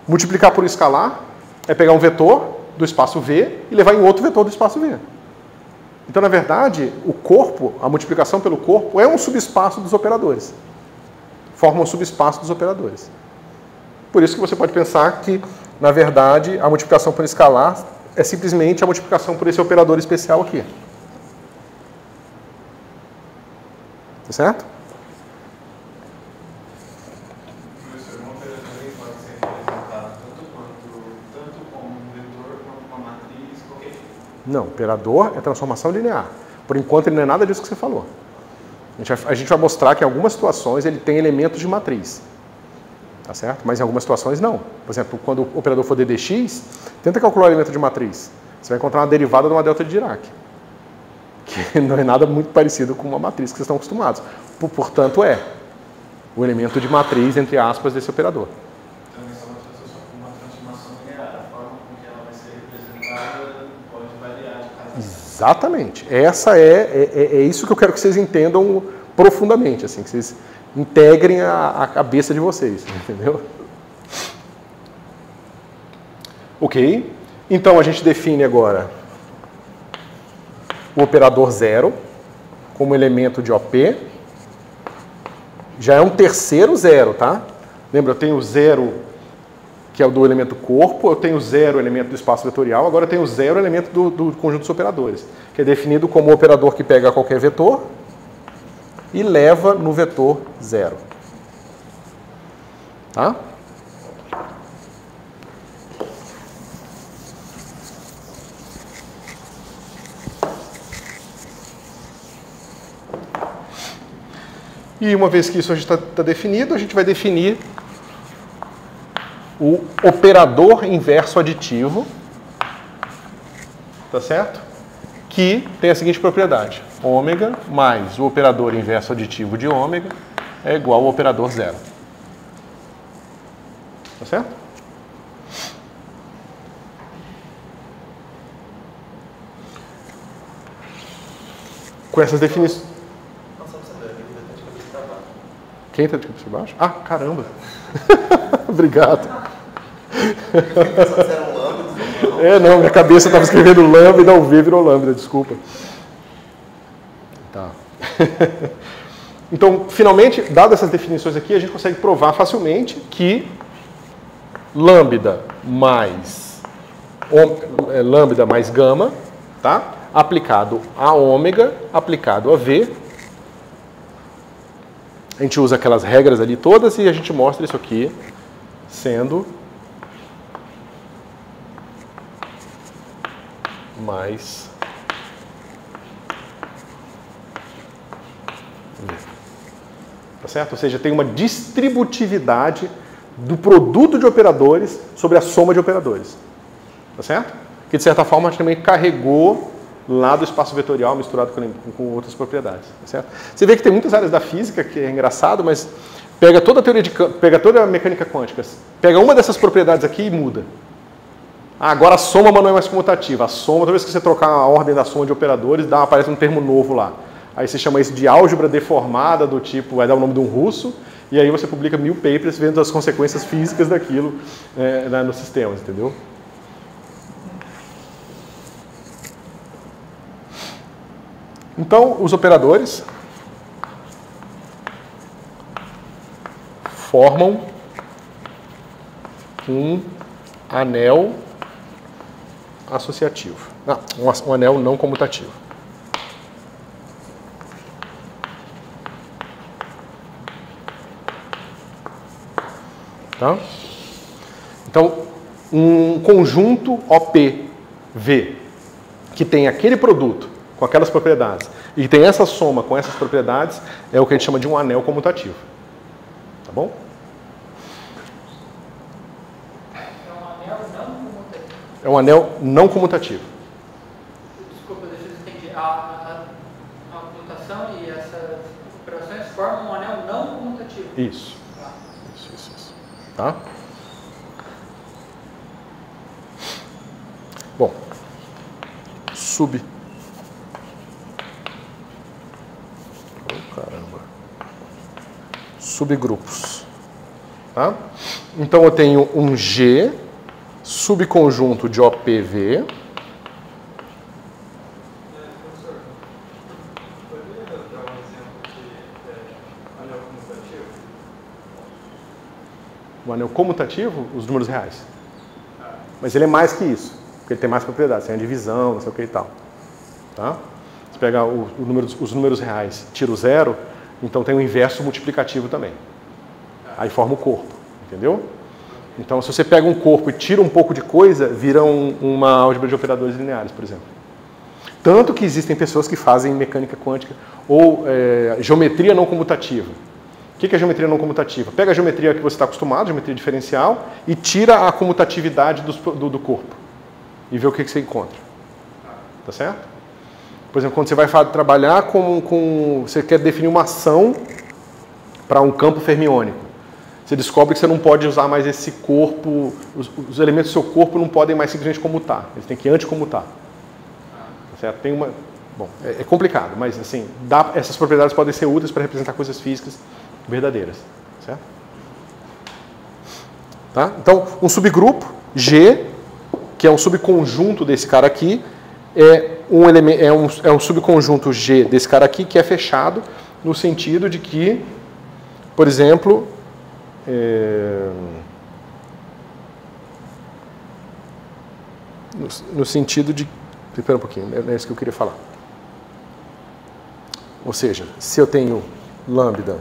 Multiplicar por escalar é pegar um vetor do espaço V e levar em outro vetor do espaço V. Então, na verdade, o corpo, a multiplicação pelo corpo, é um subespaço dos operadores. Forma um subespaço dos operadores. Por isso que você pode pensar que, na verdade, a multiplicação por escalar é simplesmente a multiplicação por esse operador especial aqui. Tá certo? Professor, uma operador pode ser representado tanto como um vetor quanto uma matriz, qualquer tipo. Não, operador é transformação linear. Por enquanto, ele não é nada disso que você falou. A gente vai mostrar que em algumas situações ele tem elementos de matriz. Tá certo? Mas em algumas situações não. Por exemplo, quando o operador for ddx, tenta calcular o elemento de matriz. Você vai encontrar uma derivada de uma delta de Dirac. Que não é nada muito parecido com uma matriz que vocês estão acostumados. Portanto, é o elemento de matriz, entre aspas, desse operador. Então, isso é uma transformação linear. A forma com que ela vai ser representada pode variar de cada vez. Exatamente. Essa é isso que eu quero que vocês entendam profundamente, assim, que vocês integrem a cabeça de vocês, entendeu? Ok. Então, a gente define agora o operador zero como elemento de OP. Já é um terceiro zero, tá? Lembra, eu tenho o zero, que é o do elemento corpo, eu tenho o zero elemento do espaço vetorial, agora eu tenho o zero elemento do conjunto dos operadores, que é definido como o operador que pega qualquer vetor e leva no vetor zero. Tá? E uma vez que isso está definido, a gente vai definir o operador inverso aditivo, tá certo? Que tem a seguinte propriedade: ômega mais o operador inverso aditivo de ômega é igual ao operador zero. Tá certo? Com essas definições. Quem está de cabeça para baixo? Ah, caramba! Obrigado. Não, minha cabeça estava escrevendo lambda, o V virou lambda, desculpa. Tá. Então, finalmente, dadas essas definições aqui, a gente consegue provar facilmente que lambda mais gama, tá? Aplicado a ômega, aplicado a V. A gente usa aquelas regras ali todas e a gente mostra isso aqui sendo mais V. Tá certo? Ou seja, tem uma distributividade do produto de operadores sobre a soma de operadores. Tá certo? Que de certa forma a gente também carregou lá do espaço vetorial misturado com outras propriedades. Tá certo? Você vê que tem muitas áreas da física que é engraçado, mas pega toda a teoria pega toda a mecânica quântica, pega uma dessas propriedades aqui e muda. Agora a soma não é mais comutativa. A soma, toda vez que você trocar a ordem da soma de operadores, aparece um termo novo lá. Aí você chama isso de álgebra deformada, do tipo, vai dar o nome de um russo, e aí você publica 1000 papers vendo as consequências físicas daquilo nos sistemas, entendeu? Então, os operadores formam um anel associativo. Um anel não comutativo. Tá? Então, um conjunto OP-V que tem aquele produto com com aquelas propriedades, e tem essa soma com essas propriedades, é o que a gente chama de um anel comutativo. Tá bom? É um anel não comutativo. Desculpa, deixa eu entender. A comutação e essas operações formam um anel não comutativo. Isso. Isso. Tá? Bom. Subgrupos. Tá? Então eu tenho um G subconjunto de OPV. Professor, poderia dar um exemplo de anel comutativo? O anel comutativo, os números reais. Mas ele é mais que isso, porque ele tem mais propriedades, tem a divisão, não sei o que e tal. Tá? Se pegar os números reais, tira o zero, então tem o inverso multiplicativo também. Aí forma o corpo, entendeu? Então, se você pega um corpo e tira um pouco de coisa, vira uma álgebra de operadores lineares, por exemplo. Tanto que existem pessoas que fazem mecânica quântica ou geometria não comutativa. O que é geometria não comutativa? Pega a geometria que você está acostumado, geometria diferencial, e tira a comutatividade do corpo. E vê o que você encontra. Tá certo? Por exemplo, quando você vai trabalhar você quer definir uma ação para um campo fermiônico. Você descobre que você não pode usar mais esse corpo, os elementos do seu corpo não podem mais simplesmente comutar, eles têm que anticomutar. Tá certo? Tem uma, bom, é complicado, mas assim, essas propriedades podem ser úteis para representar coisas físicas verdadeiras. Certo? Tá? Então, um subgrupo, G, que é um subconjunto desse cara aqui, é um subconjunto G desse cara aqui que é fechado no sentido de que, por exemplo, no sentido de... Espera um pouquinho, não é isso que eu queria falar. Ou seja, se eu tenho lambda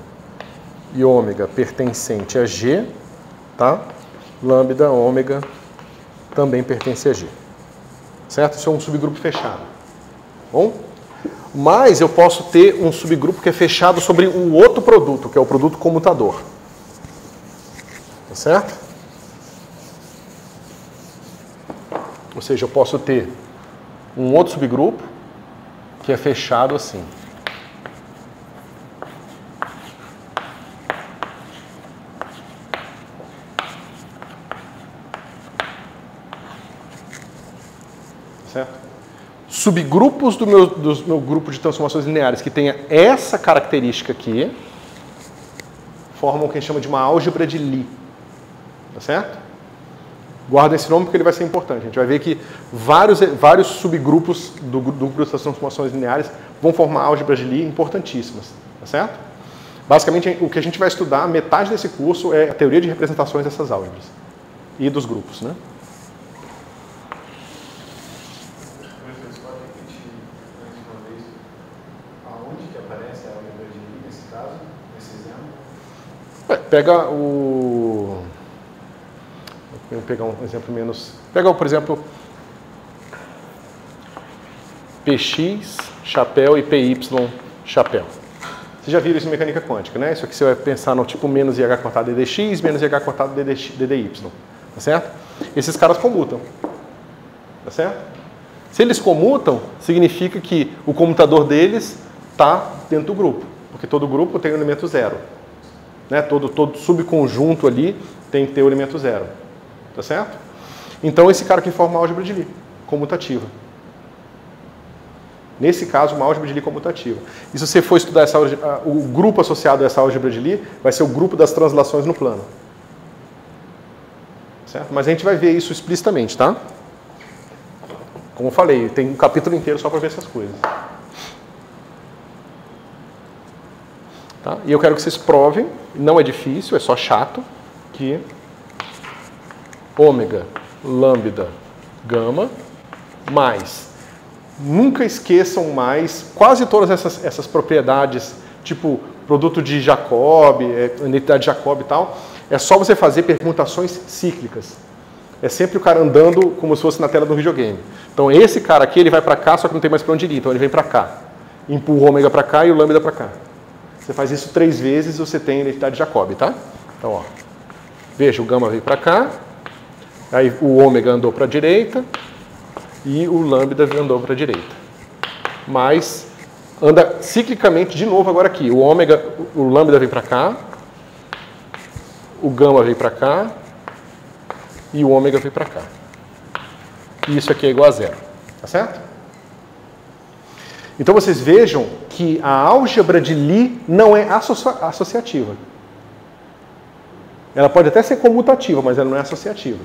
e ômega pertencente a G, tá? Lambda, ômega também pertence a G. Certo? Isso é um subgrupo fechado. Bom? Mas eu posso ter um subgrupo que é fechado sobre um outro produto, que é o produto comutador. Tá certo? Ou seja, eu posso ter um outro subgrupo que é fechado assim. Certo? Subgrupos do meu grupo de transformações lineares que tenha essa característica aqui formam o que a gente chama de uma álgebra de Lie. Tá certo? Guarda esse nome porque ele vai ser importante. A gente vai ver que vários subgrupos do grupo das transformações lineares vão formar álgebras de Lie importantíssimas. Tá certo? Basicamente, o que a gente vai estudar, metade desse curso, é a teoria de representações dessas álgebras e dos grupos, né? Pega o... Vou pegar um exemplo menos... Pega, por exemplo, PX, chapéu e PY, chapéu. Você já viram isso em mecânica quântica, né? Isso aqui você vai pensar no tipo menos IH cortado DDX, menos IH cortado DDY. Tá certo? Esses caras comutam. Tá certo? Se eles comutam, significa que o comutador deles está dentro do grupo. Porque todo grupo tem o elemento zero. Né? Todo subconjunto ali tem que ter o elemento zero. Tá certo? Então esse cara aqui forma uma álgebra de Lie comutativa. Nesse caso, uma álgebra de Lie comutativa. E se você for estudar o grupo associado a essa álgebra de Lie, vai ser o grupo das translações no plano. Certo? Mas a gente vai ver isso explicitamente, tá? Como eu falei, tem um capítulo inteiro só para ver essas coisas. Tá? E eu quero que vocês provem, não é difícil, é só chato, que ômega, lambda, gama, mais. Nunca esqueçam mais quase todas essas propriedades, tipo produto de Jacob, identidade de Jacob e tal, é só você fazer permutações cíclicas. é sempre o cara andando como se fosse na tela do videogame. Então esse cara aqui, ele vai para cá, só que não tem mais para onde ir, então ele vem para cá. Empurra o ômega para cá e o lambda para cá. Você faz isso 3 vezes e você tem a identidade de Jacobi, tá? Então, ó, veja, o gama veio para cá, aí o ômega andou para a direita e o lambda andou para a direita. Mas anda ciclicamente de novo agora aqui. O lambda vem para cá, o gama vem para cá e o ômega vem para cá. E isso aqui é igual a 0. Tá certo? Então vocês vejam que a álgebra de Lie não é associativa. Ela pode até ser comutativa, mas ela não é associativa.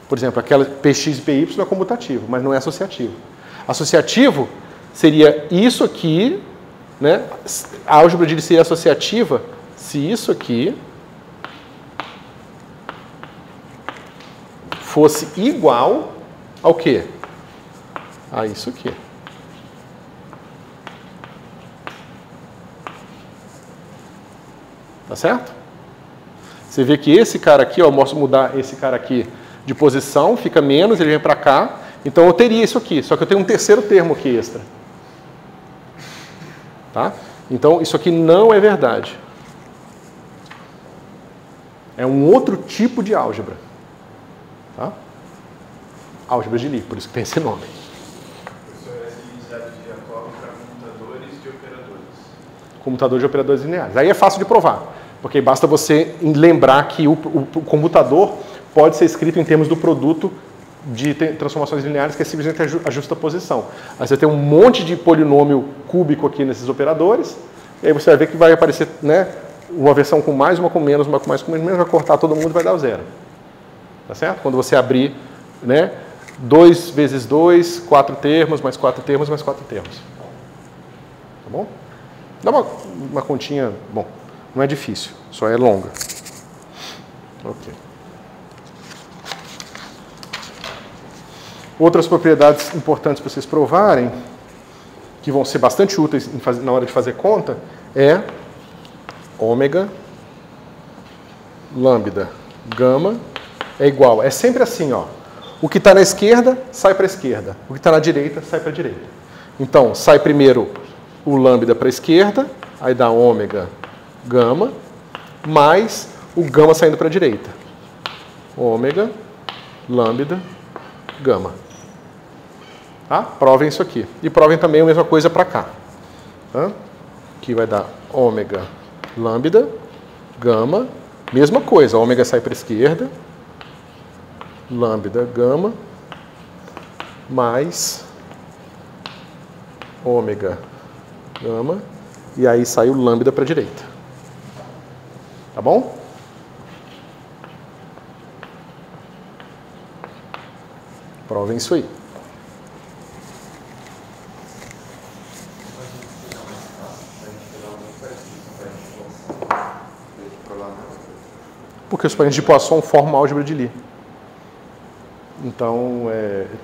Por exemplo, aquela Px e Py é comutativo, mas não é associativo. Associativo seria isso aqui, né? A álgebra de Lie seria associativa se isso aqui fosse igual ao quê? A isso aqui. Tá certo? Você vê que esse cara aqui, ó, eu posso mudar esse cara aqui de posição, fica menos, ele vem para cá. Então eu teria isso aqui, só que eu tenho um terceiro termo aqui extra. Tá? Então isso aqui não é verdade. É um outro tipo de álgebra. Tá? Álgebra de Lie, por isso que tem esse nome. Professor, essa identidade de Jacobi para comutadores de operadores. Comutador de operadores lineares. Aí é fácil de provar, porque basta você lembrar que o comutador pode ser escrito em termos do produto de transformações lineares, que é simplesmente a justaposição. Aí você tem um monte de polinômio cúbico aqui nesses operadores, e aí você vai ver que vai aparecer, né, uma versão com mais, uma com menos, uma com mais, com menos, vai cortar todo mundo e vai dar o 0. Tá certo? Quando você abrir, né, 2 vezes 2, 4 termos, mais 4 termos, mais 4 termos. Tá bom? Dá uma continha, bom, não é difícil, só é longa. Ok. Outras propriedades importantes para vocês provarem, que vão ser bastante úteis na hora de fazer conta, é ômega, lambda, gama é igual. É sempre assim, ó. O que está na esquerda, sai para a esquerda. O que está na direita, sai para a direita. Então, sai primeiro o lambda para a esquerda, aí dá ômega, gama, mais o gama saindo para a direita. Ômega, lambda, gama. Tá? Provem isso aqui. E provem também a mesma coisa para cá. Tá? Aqui vai dar ômega, lambda, gama, mesma coisa. Ômega sai para a esquerda, lambda, gama, mais ômega, gama, e aí sai o lambda para a direita. Tá bom? Provem isso aí. Porque os parentes de Poisson formam a álgebra de Lie. Então,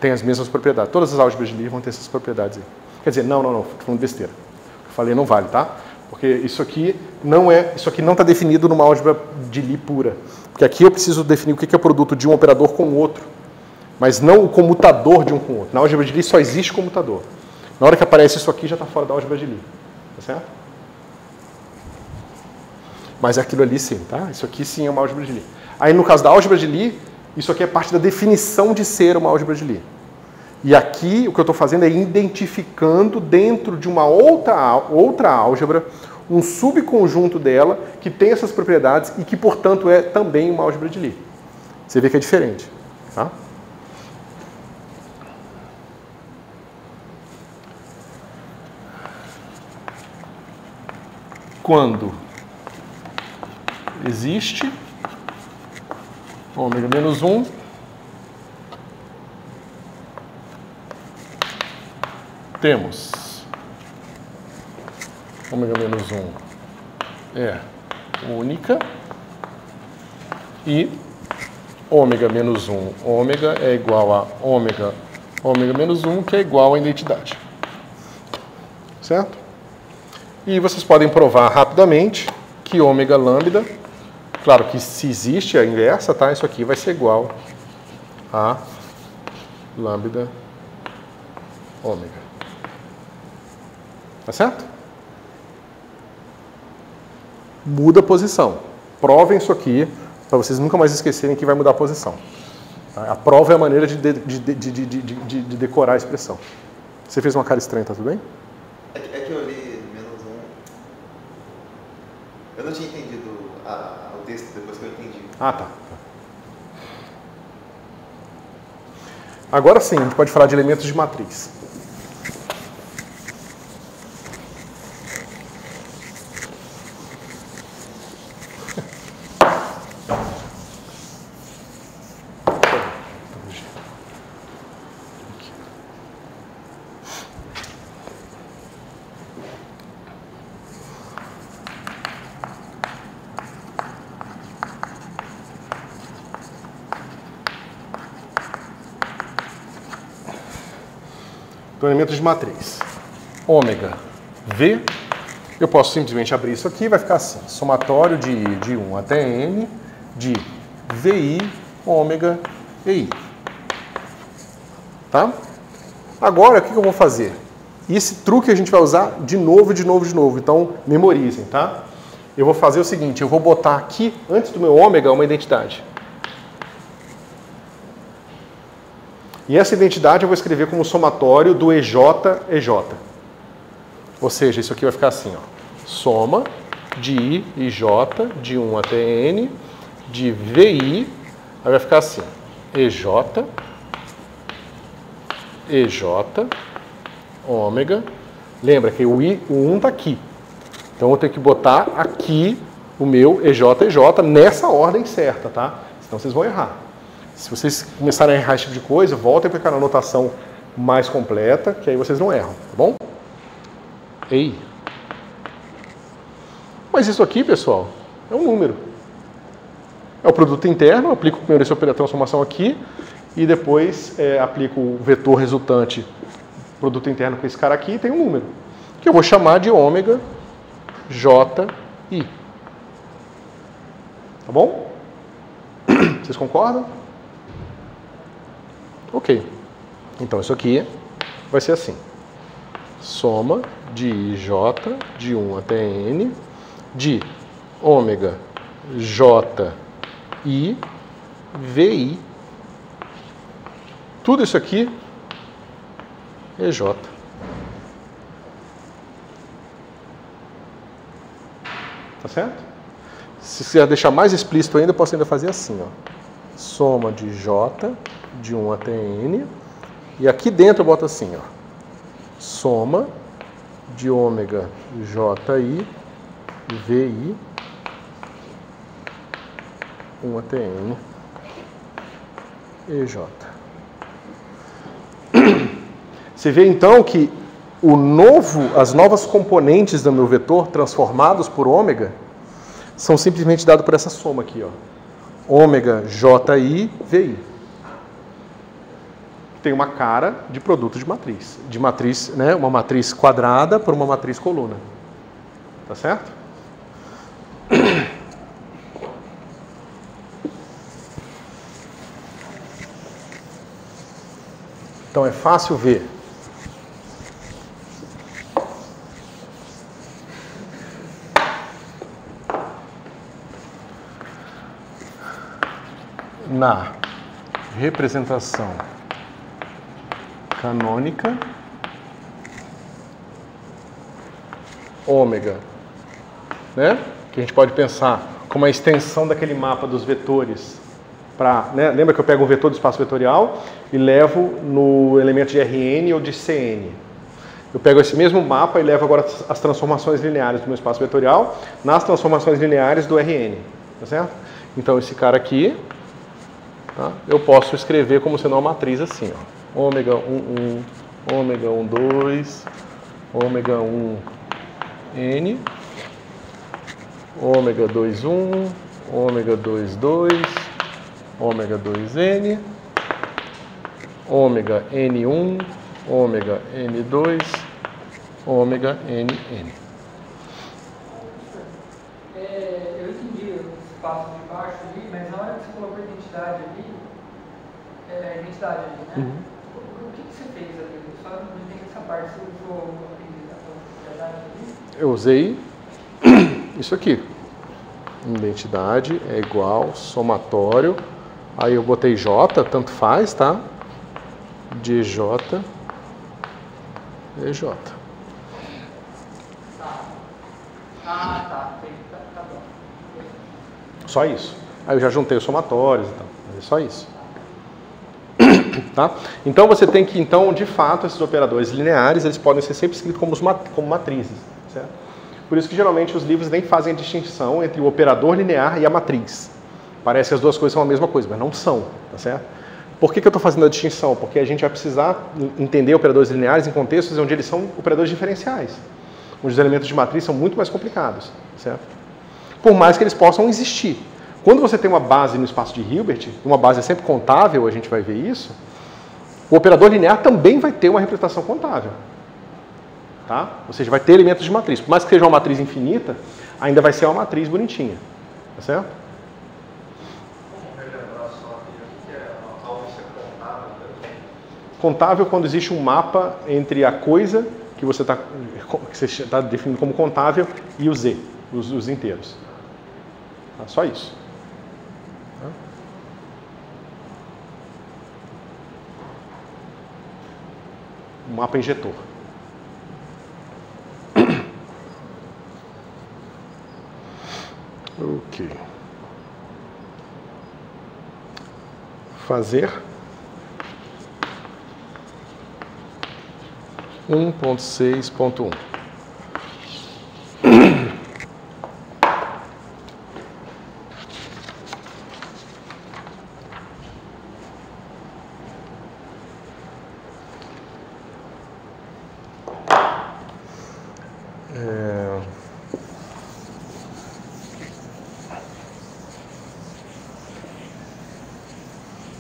tem as mesmas propriedades. Todas as álgebras de Lie vão ter essas propriedades aí. Quer dizer, não, estou falando besteira. Eu falei não vale, tá? Porque isso aqui não está definido numa álgebra de Lie pura. Porque aqui eu preciso definir o que é o produto de um operador com o outro, mas não o comutador de um com o outro. Na álgebra de Lie só existe comutador. Na hora que aparece isso aqui, já está fora da álgebra de Lie. Tá certo? Mas aquilo ali sim, tá? Isso aqui sim é uma álgebra de Lie. Aí no caso da álgebra de Lie, isso aqui é parte da definição de ser uma álgebra de Lie. E aqui o que eu estou fazendo é identificando dentro de uma outra álgebra um subconjunto dela que tem essas propriedades e que, portanto, é também uma álgebra de Lie. Você vê que é diferente. Tá? Quando existe ômega menos 1 temos ômega menos 1 é única e ômega menos 1 ômega é igual a ômega menos 1, que é igual à identidade. Certo? E vocês podem provar rapidamente que ômega lambda, claro que se existe a inversa, tá? Isso aqui vai ser igual A lambda ômega. Tá certo? Muda a posição. Provem isso aqui, para vocês nunca mais esquecerem que vai mudar a posição. A prova é a maneira de decorar a expressão. Você fez uma cara estranha, tá tudo bem? É que eu li menos um. Eu não tinha entendido o texto depois que eu entendi. Ah, tá. Agora sim, a gente pode falar de elementos de matriz. Então, elementos de matriz. Ômega V, eu posso simplesmente abrir isso aqui, vai ficar assim, somatório de 1 até N, de VI, ômega, EI. Tá? Agora, o que eu vou fazer? Esse truque a gente vai usar de novo, então memorizem, tá? Eu vou fazer o seguinte, eu vou botar aqui, antes do meu ômega, uma identidade. E essa identidade eu vou escrever como somatório do EJ, EJ. Ou seja, isso aqui vai ficar assim, ó. Soma de I e J, de 1 até N, de VI, aí vai ficar assim, EJ, EJ, ômega. Lembra que o 1 está aqui. Então eu vou ter que botar aqui o meu EJ, EJ nessa ordem certa, tá? Senão vocês vão errar. Se vocês começarem a errar esse tipo de coisa, voltem para aquela anotação mais completa, que aí vocês não erram, tá bom? Ei. Mas isso aqui, pessoal, é um número. É o produto interno, eu aplico primeiro essa transformação aqui, e depois aplico o vetor resultante, produto interno com esse cara aqui, e tem um número, que eu vou chamar de ômega JI. Tá bom? Vocês concordam? Ok. Então isso aqui vai ser assim. Soma de IJ de 1 até N de ômega JI VI. Tudo isso aqui é J. Tá certo? Se quiser deixar mais explícito ainda, eu posso ainda fazer assim, ó. Soma de J de 1 até N. E aqui dentro eu boto assim, ó. Soma de ômega JI VI 1 até N EJ. Você vê então que as novas componentes do meu vetor transformados por ômega são simplesmente dados por essa soma aqui, ó. Ômega JI VI. Tem uma cara de produto de matriz. De matriz, né? Uma matriz quadrada por uma matriz coluna. Tá certo? Então é fácil ver. Na representação canônica, ômega, né? Que a gente pode pensar como a extensão daquele mapa dos vetores. Né? Lembra que eu pego um vetor do espaço vetorial e levo no elemento de Rn ou de Cn. Eu pego esse mesmo mapa e levo agora as transformações lineares do meu espaço vetorial nas transformações lineares do Rn. Tá certo? Então esse cara aqui, tá? Eu posso escrever como sendo uma matriz assim, ó. Ômega 1, 1, ômega 1, 2, ômega 1, N, ômega 2, 1, ômega 2, 2, ômega 2N, ômega N1, ômega N2, ômega NN. Eu entendi o espaço de baixo ali, mas na hora que você colocou a identidade ali, identidade ali, né? O que você fez ali? Eu só não entendi essa parte. Você usou a propriedade ali? Eu usei isso aqui. Identidade é igual somatório. Aí eu botei J, tanto faz, tá? DJ, EJ. Tá. Ah, tá. Tá bom. Só isso. Aí eu já juntei os somatórios e tal. É só isso. Tá? Então você tem que, de fato, esses operadores lineares, eles podem ser sempre escritos como matrizes. Certo? Por isso que geralmente os livros nem fazem a distinção entre o operador linear e a matriz. Parece que as duas coisas são a mesma coisa, mas não são. Tá certo? Por que eu estou fazendo a distinção? Porque a gente vai precisar entender operadores lineares em contextos onde eles são operadores diferenciais. Onde os elementos de matriz são muito mais complicados. Certo? Por mais que eles possam existir. Quando você tem uma base no espaço de Hilbert, uma base é sempre contável, a gente vai ver isso, o operador linear também vai ter uma representação contável. Tá? Ou seja, vai ter elementos de matriz. Por mais que seja uma matriz infinita, ainda vai ser uma matriz bonitinha. Tá certo? Vamos relembrar só aqui o que é algo ser contável. Contável quando existe um mapa entre a coisa que você está definindo como contável e o Z, os inteiros. Tá? Só isso. Tá? Um mapa injetor. Ok. Fazer 1.6.1.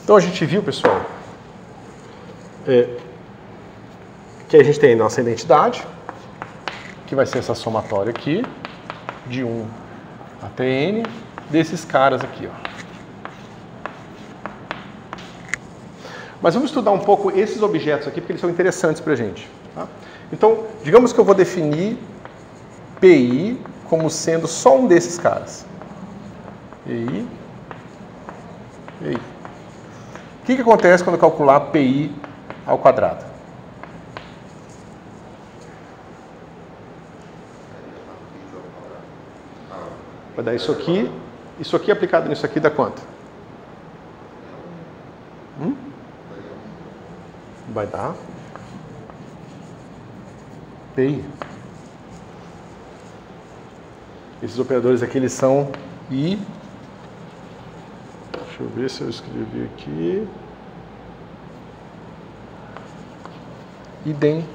Então a gente viu, pessoal, que a gente tem nossa identidade, que vai ser essa somatória aqui, de 1 até n, desses caras aqui. Ó. Mas vamos estudar um pouco esses objetos aqui, porque eles são interessantes para a gente. Tá? Então, digamos que eu vou definir PI como sendo só um desses caras. PI. O que acontece quando eu calcular PI ao quadrado? Vai dar isso aqui aplicado nisso aqui dá quanto? Vai dar PI. Esses operadores aqui, eles são I. Deixa eu ver se eu escrevi aqui. Idempotente.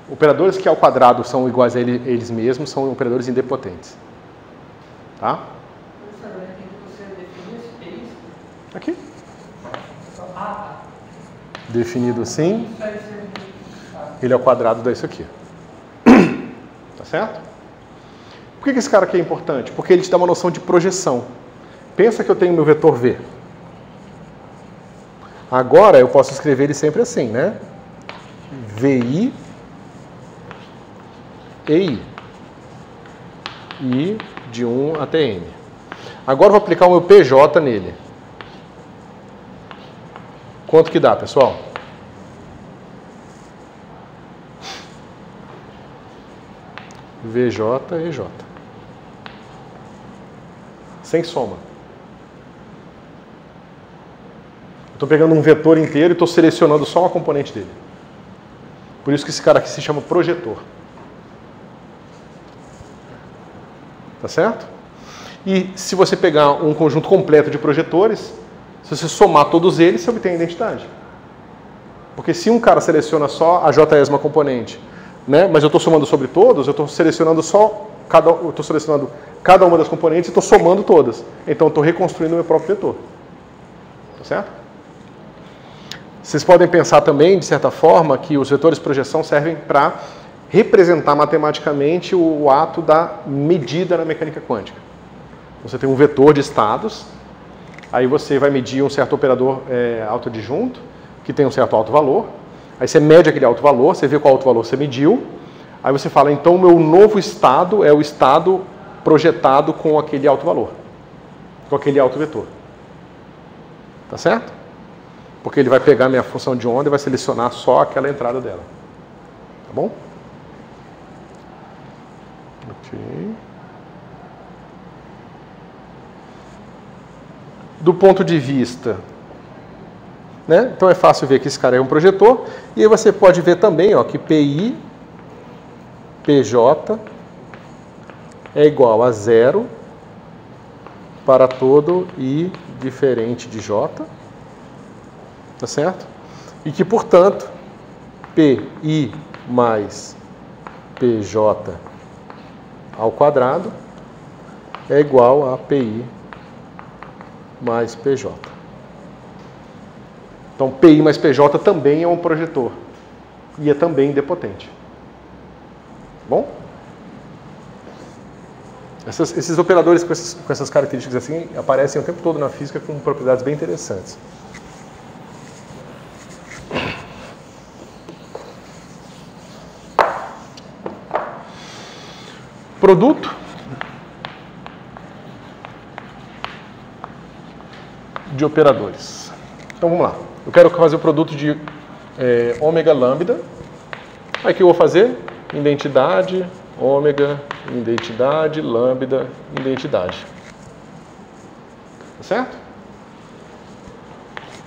Operadores que ao quadrado são iguais a eles mesmos são operadores idempotentes. Tá? Professor, eu entendi que você definiu esse PI. Aqui. Tá. Definido assim. Isso aí você... Ele é o quadrado disso aqui. Tá certo? Por que esse cara aqui é importante? Porque ele te dá uma noção de projeção. Pensa que eu tenho meu vetor V. Agora eu posso escrever ele sempre assim, né? VI EI. I de 1 até N. Agora eu vou aplicar o meu PJ nele. Quanto que dá, pessoal? VJ, EJ. Sem soma. Estou pegando um vetor inteiro e estou selecionando só uma componente dele. Por isso que esse cara aqui se chama projetor. Tá certo? E se você pegar um conjunto completo de projetores, se você somar todos eles, você obtém a identidade. Porque se um cara seleciona só a j-esma componente, né, mas eu estou somando sobre todos, eu estou selecionando cada uma das componentes e estou somando todas. Então eu estou reconstruindo o meu próprio vetor. Tá certo? Vocês podem pensar também, de certa forma, que os vetores de projeção servem para representar matematicamente o ato da medida na mecânica quântica. Você tem um vetor de estados, aí você vai medir um certo operador autoadjunto, que tem um certo alto valor, aí você mede aquele alto valor, você vê qual alto valor você mediu, aí você fala, então o meu novo estado é o estado projetado com aquele alto valor, com aquele alto vetor. Tá certo? Porque ele vai pegar minha função de onda e vai selecionar só aquela entrada dela. Tá bom? Ok. Do ponto de vista, né? Então é fácil ver que esse cara é um projetor, e aí você pode ver também, ó, que PI, PJ é igual a 0 para todo I diferente de J, tá certo? E que, portanto, PI mais PJ ao quadrado é igual a PI mais PJ. Então, PI mais PJ também é um projetor e é também idempotente. Bom? Esses operadores com essas características assim aparecem o tempo todo na física com propriedades bem interessantes. Produto de operadores. Então vamos lá. Eu quero fazer o produto de ômega lambda. Aí o que eu vou fazer? Identidade, ômega, identidade, lambda, identidade. Tá certo?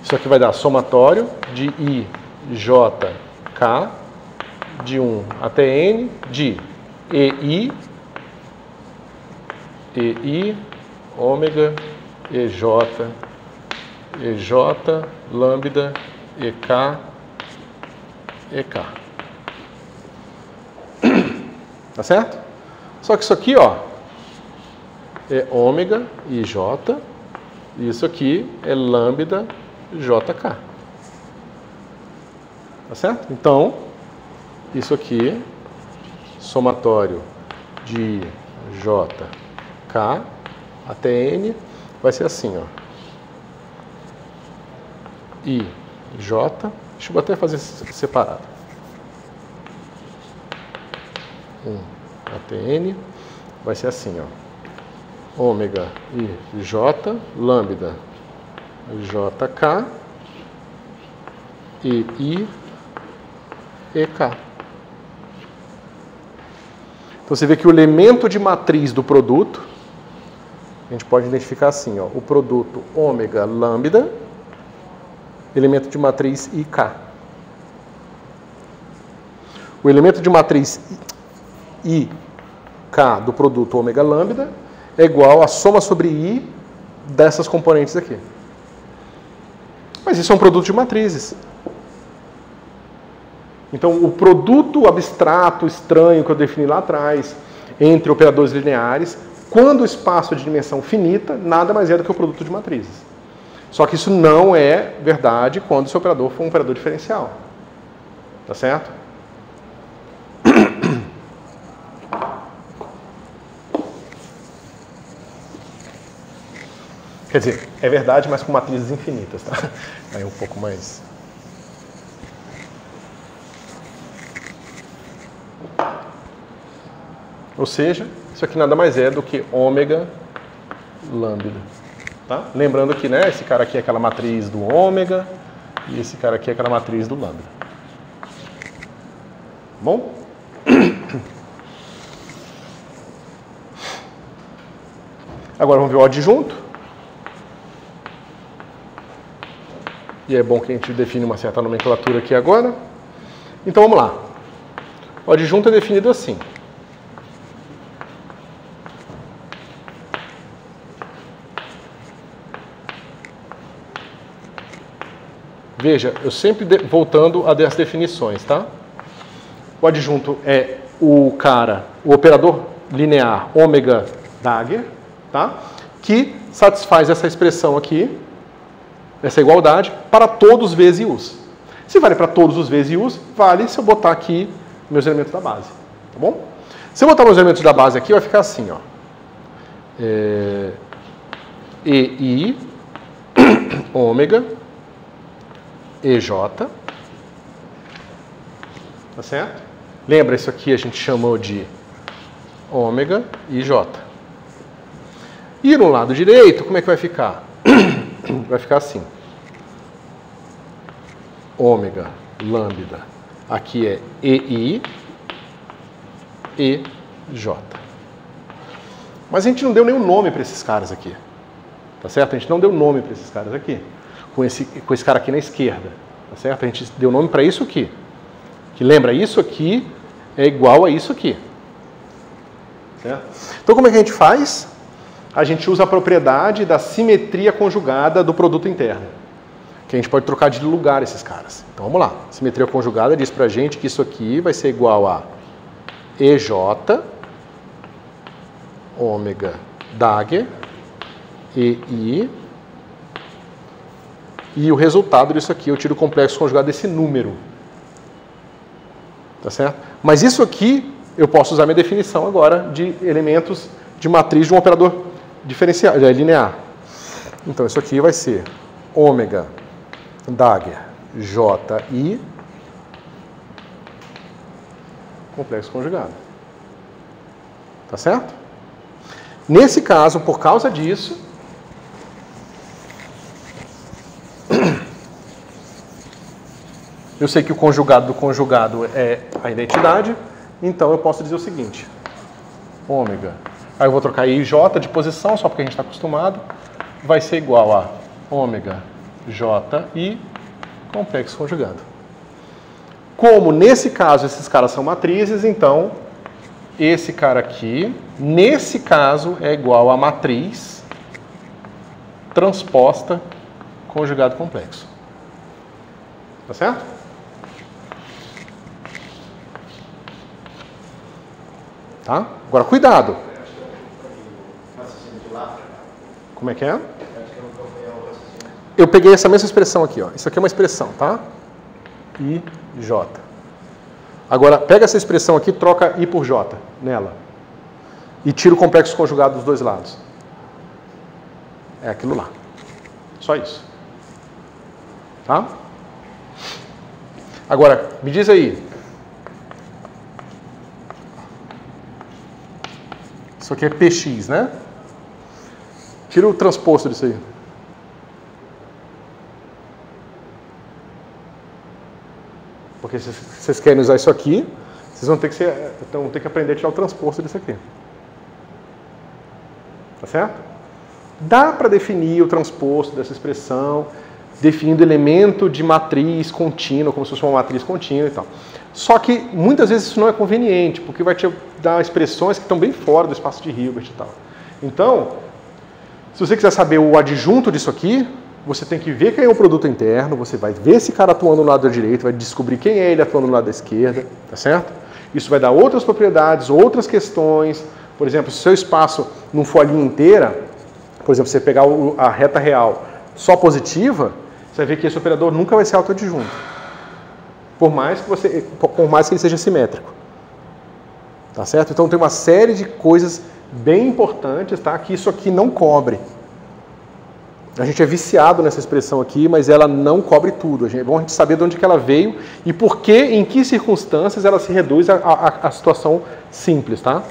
Isso aqui vai dar somatório de I, J, K, de 1 até N, de EI, ômega, EJ, lambda, EK, EK. Tá certo? Só que isso aqui, ó, é ômega IJ, e isso aqui é lambda JK. Tá certo? Então, isso aqui, somatório de JK até N, vai ser assim, ó. IJ, deixa eu até fazer separado. 1 até N, vai ser assim, ó. Ômega IJ, lambda JK, EI, EK. Então você vê que o elemento de matriz do produto, a gente pode identificar assim, ó, o produto ômega lambda, elemento de matriz IK. O elemento de matriz IK do produto ômega lambda é igual à soma sobre I dessas componentes aqui. Mas isso é um produto de matrizes. Então, o produto abstrato, estranho, que eu defini lá atrás, entre operadores lineares, quando o espaço é de dimensão finita, nada mais é do que o produto de matrizes. Só que isso não é verdade quando esse operador for um operador diferencial. Tá certo? Quer dizer, é verdade, mas com matrizes infinitas, tá? Aí um pouco mais... Ou seja, isso aqui nada mais é do que ômega lambda. Tá? Lembrando que, né, esse cara aqui é aquela matriz do ômega e esse cara aqui é aquela matriz do lambda. Bom? Agora vamos ver o adjunto. E é bom que a gente define uma certa nomenclatura aqui agora. Então vamos lá. O adjunto é definido assim. Veja, eu sempre voltando a das definições, tá? O adjunto é o operador linear ômega Dagger, tá? Que satisfaz essa expressão aqui, essa igualdade, para todos os Vs e Us. Se vale para todos os Vs e Us, vale se eu botar aqui meus elementos da base, tá bom? Se eu botar meus elementos da base aqui, vai ficar assim, ó. EI, ômega, EJ, tá certo? Lembra, isso aqui a gente chamou de ômega e J. E no lado direito, como é que vai ficar? Vai ficar assim. Ômega, lambda, aqui é EI, EJ. Mas a gente não deu nenhum nome para esses caras aqui. Tá certo? A gente não deu nome para esses caras aqui. Com esse cara aqui na esquerda. Tá certo? A gente deu nome para isso aqui. Que lembra, isso aqui é igual a isso aqui. Certo? Então como é que a gente faz? A gente usa a propriedade da simetria conjugada do produto interno. Que a gente pode trocar de lugar esses caras. Então vamos lá. Simetria conjugada diz pra gente que isso aqui vai ser igual a EJ, ômega, Dagger, EI, e o resultado disso aqui, eu tiro o complexo conjugado desse número. Tá certo? Mas isso aqui, eu posso usar minha definição agora de elementos de matriz de um operador diferencial, linear. Então isso aqui vai ser ômega, Dagger, JI, complexo conjugado. Tá certo? Nesse caso, por causa disso, eu sei que o conjugado do conjugado é a identidade, então eu posso dizer o seguinte, ômega, aí eu vou trocar IJ de posição, só porque a gente está acostumado, vai ser igual a ômega, JI, complexo conjugado. Como nesse caso esses caras são matrizes, então esse cara aqui, nesse caso, é igual a matriz transposta conjugado complexo. Tá certo? Tá? Agora, cuidado. Como é que é? Eu peguei essa mesma expressão aqui, ó. Isso aqui é uma expressão, tá? I, J. Agora, pega essa expressão aqui, troca I por J nela. E tira o complexo conjugado dos dois lados. É aquilo lá. Só isso. Tá? Agora, me diz aí. Isso aqui é PX, né? Tira o transposto disso aí. Porque se vocês querem usar isso aqui, vocês vão ter que aprender a tirar o transposto disso aqui. Tá certo? Dá para definir o transposto dessa expressão, definindo elemento de matriz contínua, como se fosse uma matriz contínua e tal. Só que muitas vezes isso não é conveniente, porque vai te dar expressões que estão bem fora do espaço de Hilbert e tal. Então, se você quiser saber o adjunto disso aqui, você tem que ver quem é o produto interno, você vai ver esse cara atuando no lado da direita, vai descobrir quem é ele atuando no lado da esquerda, tá certo? Isso vai dar outras propriedades, outras questões. Por exemplo, se o seu espaço não for a linha inteira, por exemplo, você pegar a reta real só positiva, você vai ver que esse operador nunca vai ser autoadjunto. Por mais que ele seja simétrico. Tá certo? Então tem uma série de coisas bem importantes, tá? Que isso aqui não cobre. A gente é viciado nessa expressão aqui, mas ela não cobre tudo. É bom a gente saber de onde que ela veio e por que, em que circunstâncias ela se reduz à situação simples, tá?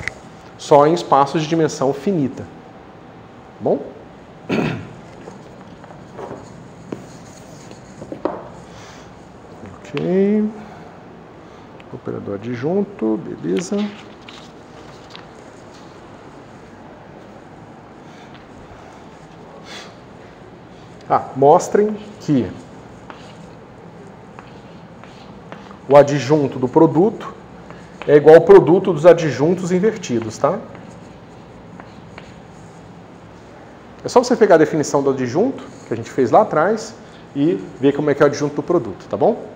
Só em espaços de dimensão finita. Bom? Ok. Operador adjunto, beleza. Mostrem que o adjunto do produto é igual ao produto dos adjuntos invertidos, tá? É só você pegar a definição do adjunto, que a gente fez lá atrás, e ver como é que é o adjunto do produto, tá bom?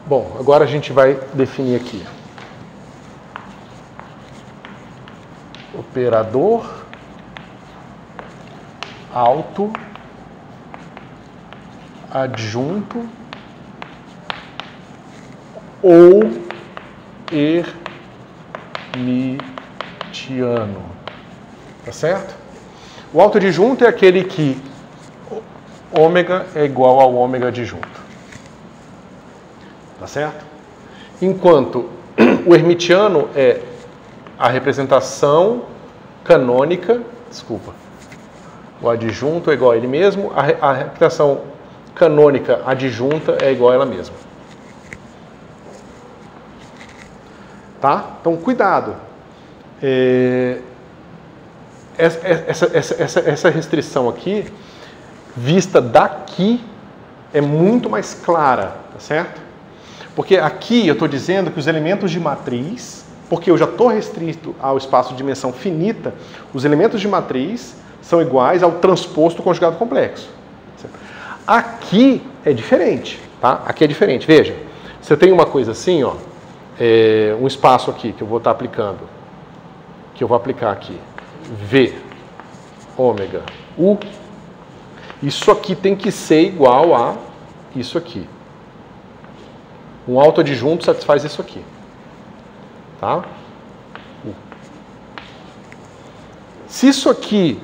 Bom, agora a gente vai definir aqui. operador auto adjunto ou hermitiano. Tá certo? O autoadjunto é aquele que ômega é igual ao ômega adjunto. Tá certo? Enquanto o hermitiano é a representação canônica, o adjunto é igual a ele mesmo, a representação canônica adjunta é igual a ela mesma. Tá? Então, cuidado. Essa restrição aqui, vista daqui, é muito mais clara, tá certo? Porque aqui eu estou dizendo que os elementos de matriz, porque eu já estou restrito ao espaço de dimensão finita, os elementos de matriz são iguais ao transposto conjugado complexo. Certo? Aqui é diferente, tá? Aqui é diferente. Veja, você tem uma coisa assim, ó, um espaço aqui que eu vou estar aplicando, que eu vou aplicar aqui, V, ômega, U. Isso aqui tem que ser igual a isso aqui. Um autoadjunto satisfaz isso aqui. Tá? Se isso aqui,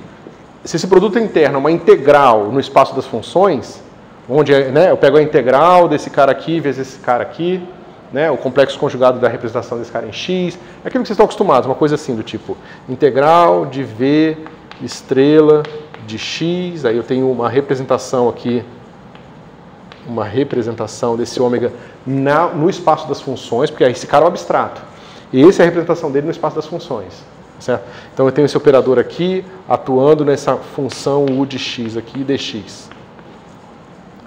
se esse produto interno é uma integral no espaço das funções, onde eu pego a integral desse cara aqui vezes esse cara aqui, o complexo conjugado da representação desse cara em x, é aquilo que vocês estão acostumados, uma coisa assim do tipo integral de V estrela de x, aí eu tenho uma representação aqui, uma representação desse ômega no espaço das funções, porque esse cara é um abstrato. E essa é a representação dele no espaço das funções. Certo? Então eu tenho esse operador aqui atuando nessa função u de x aqui, dx.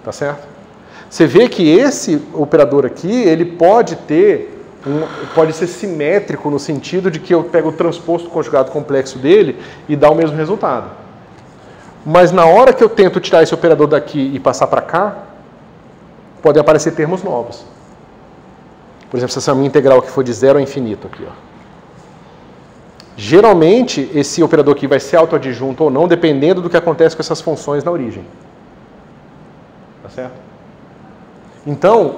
Tá certo? Você vê que esse operador aqui, ele pode ser simétrico no sentido de que eu pego o transposto conjugado complexo dele e dá o mesmo resultado. Mas na hora que eu tento tirar esse operador daqui e passar para cá, podem aparecer termos novos. Por exemplo, se essa minha integral aqui for de 0 a infinito, aqui, ó. Geralmente, esse operador aqui vai ser autoadjunto ou não, dependendo do que acontece com essas funções na origem. Tá certo? Então,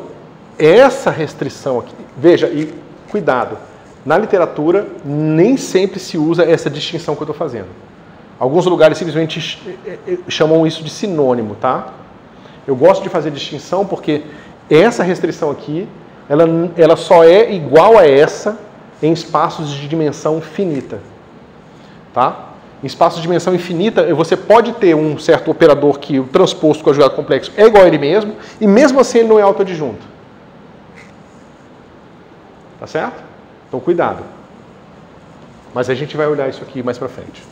essa restrição aqui... Veja, e cuidado, na literatura nem sempre se usa essa distinção que eu estou fazendo. Alguns lugares simplesmente chamam isso de sinônimo, tá? Eu gosto de fazer distinção porque essa restrição aqui, ela só é igual a essa em espaços de dimensão finita. Tá? Em espaços de dimensão infinita, você pode ter um certo operador que o transposto conjugado complexo é igual a ele mesmo, e mesmo assim ele não é autoadjunto. Tá certo? Então cuidado. Mas a gente vai olhar isso aqui mais pra frente.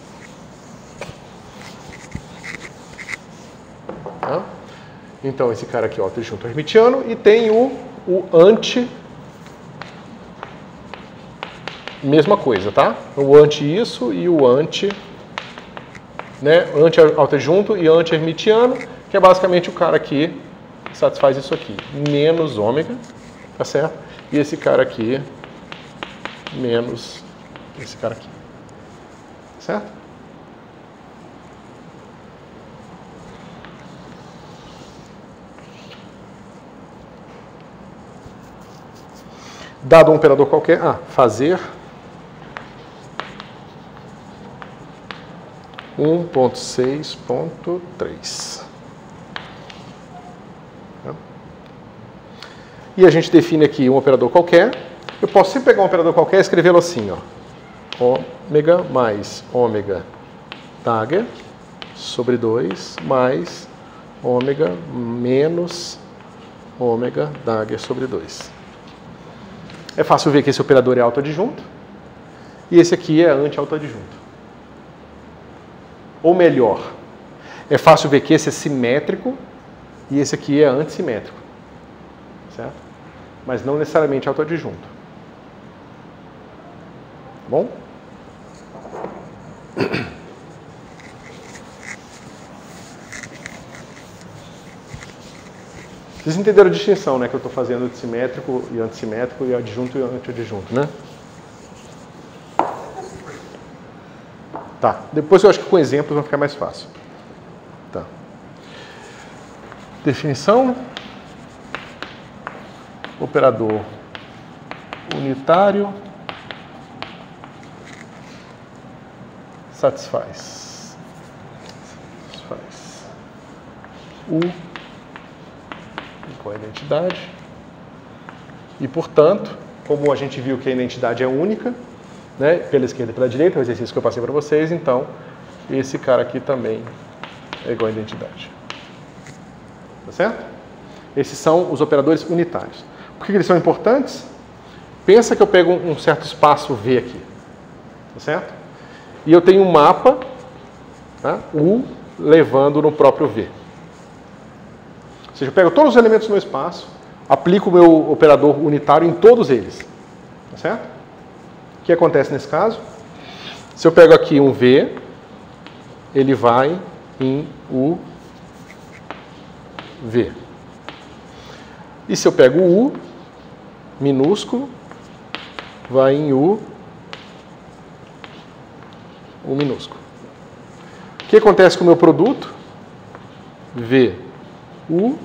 Tá? Então esse cara aqui é autoadjunto hermitiano e tem o anti... Mesma coisa, tá? O anti isso e o anti, anti-autoadjunto e anti-hermitiano, que é basicamente o cara aqui que satisfaz isso aqui, menos ômega, tá certo? E esse cara aqui, menos esse cara aqui, certo? Dado um operador qualquer, fazer 1.6.3. E a gente define aqui um operador qualquer. Eu posso sempre pegar um operador qualquer e escrevê-lo assim, ó. Ômega mais ômega dagger sobre 2 mais ômega menos ômega dagger sobre 2. É fácil ver que esse operador é autoadjunto e esse aqui é anti-autoadjunto. Ou melhor, é fácil ver que esse é simétrico e esse aqui é antissimétrico. Certo? Mas não necessariamente autoadjunto. Tá bom? Vocês entenderam a distinção, né, que eu estou fazendo de simétrico e antissimétrico e adjunto e antiadjunto, né? Tá. Depois eu acho que com exemplos vai ficar mais fácil. Tá. Definição. Operador unitário satisfaz U com a identidade e, portanto, como a gente viu que a identidade é única, né, pela esquerda e pela direita, o exercício que eu passei para vocês, então esse cara aqui também é igual a identidade. Tá certo? Esses são os operadores unitários. Por que eles são importantes? Pensa que eu pego um certo espaço V aqui, tá certo? E eu tenho um mapa, tá, U levando no próprio V. Ou seja, eu pego todos os elementos do meu espaço, aplico o meu operador unitário em todos eles, tá certo? O que acontece nesse caso? Se eu pego aqui um V, ele vai em U V. E se eu pego o U minúsculo, vai em U minúsculo. O que acontece com o meu produto? V, U,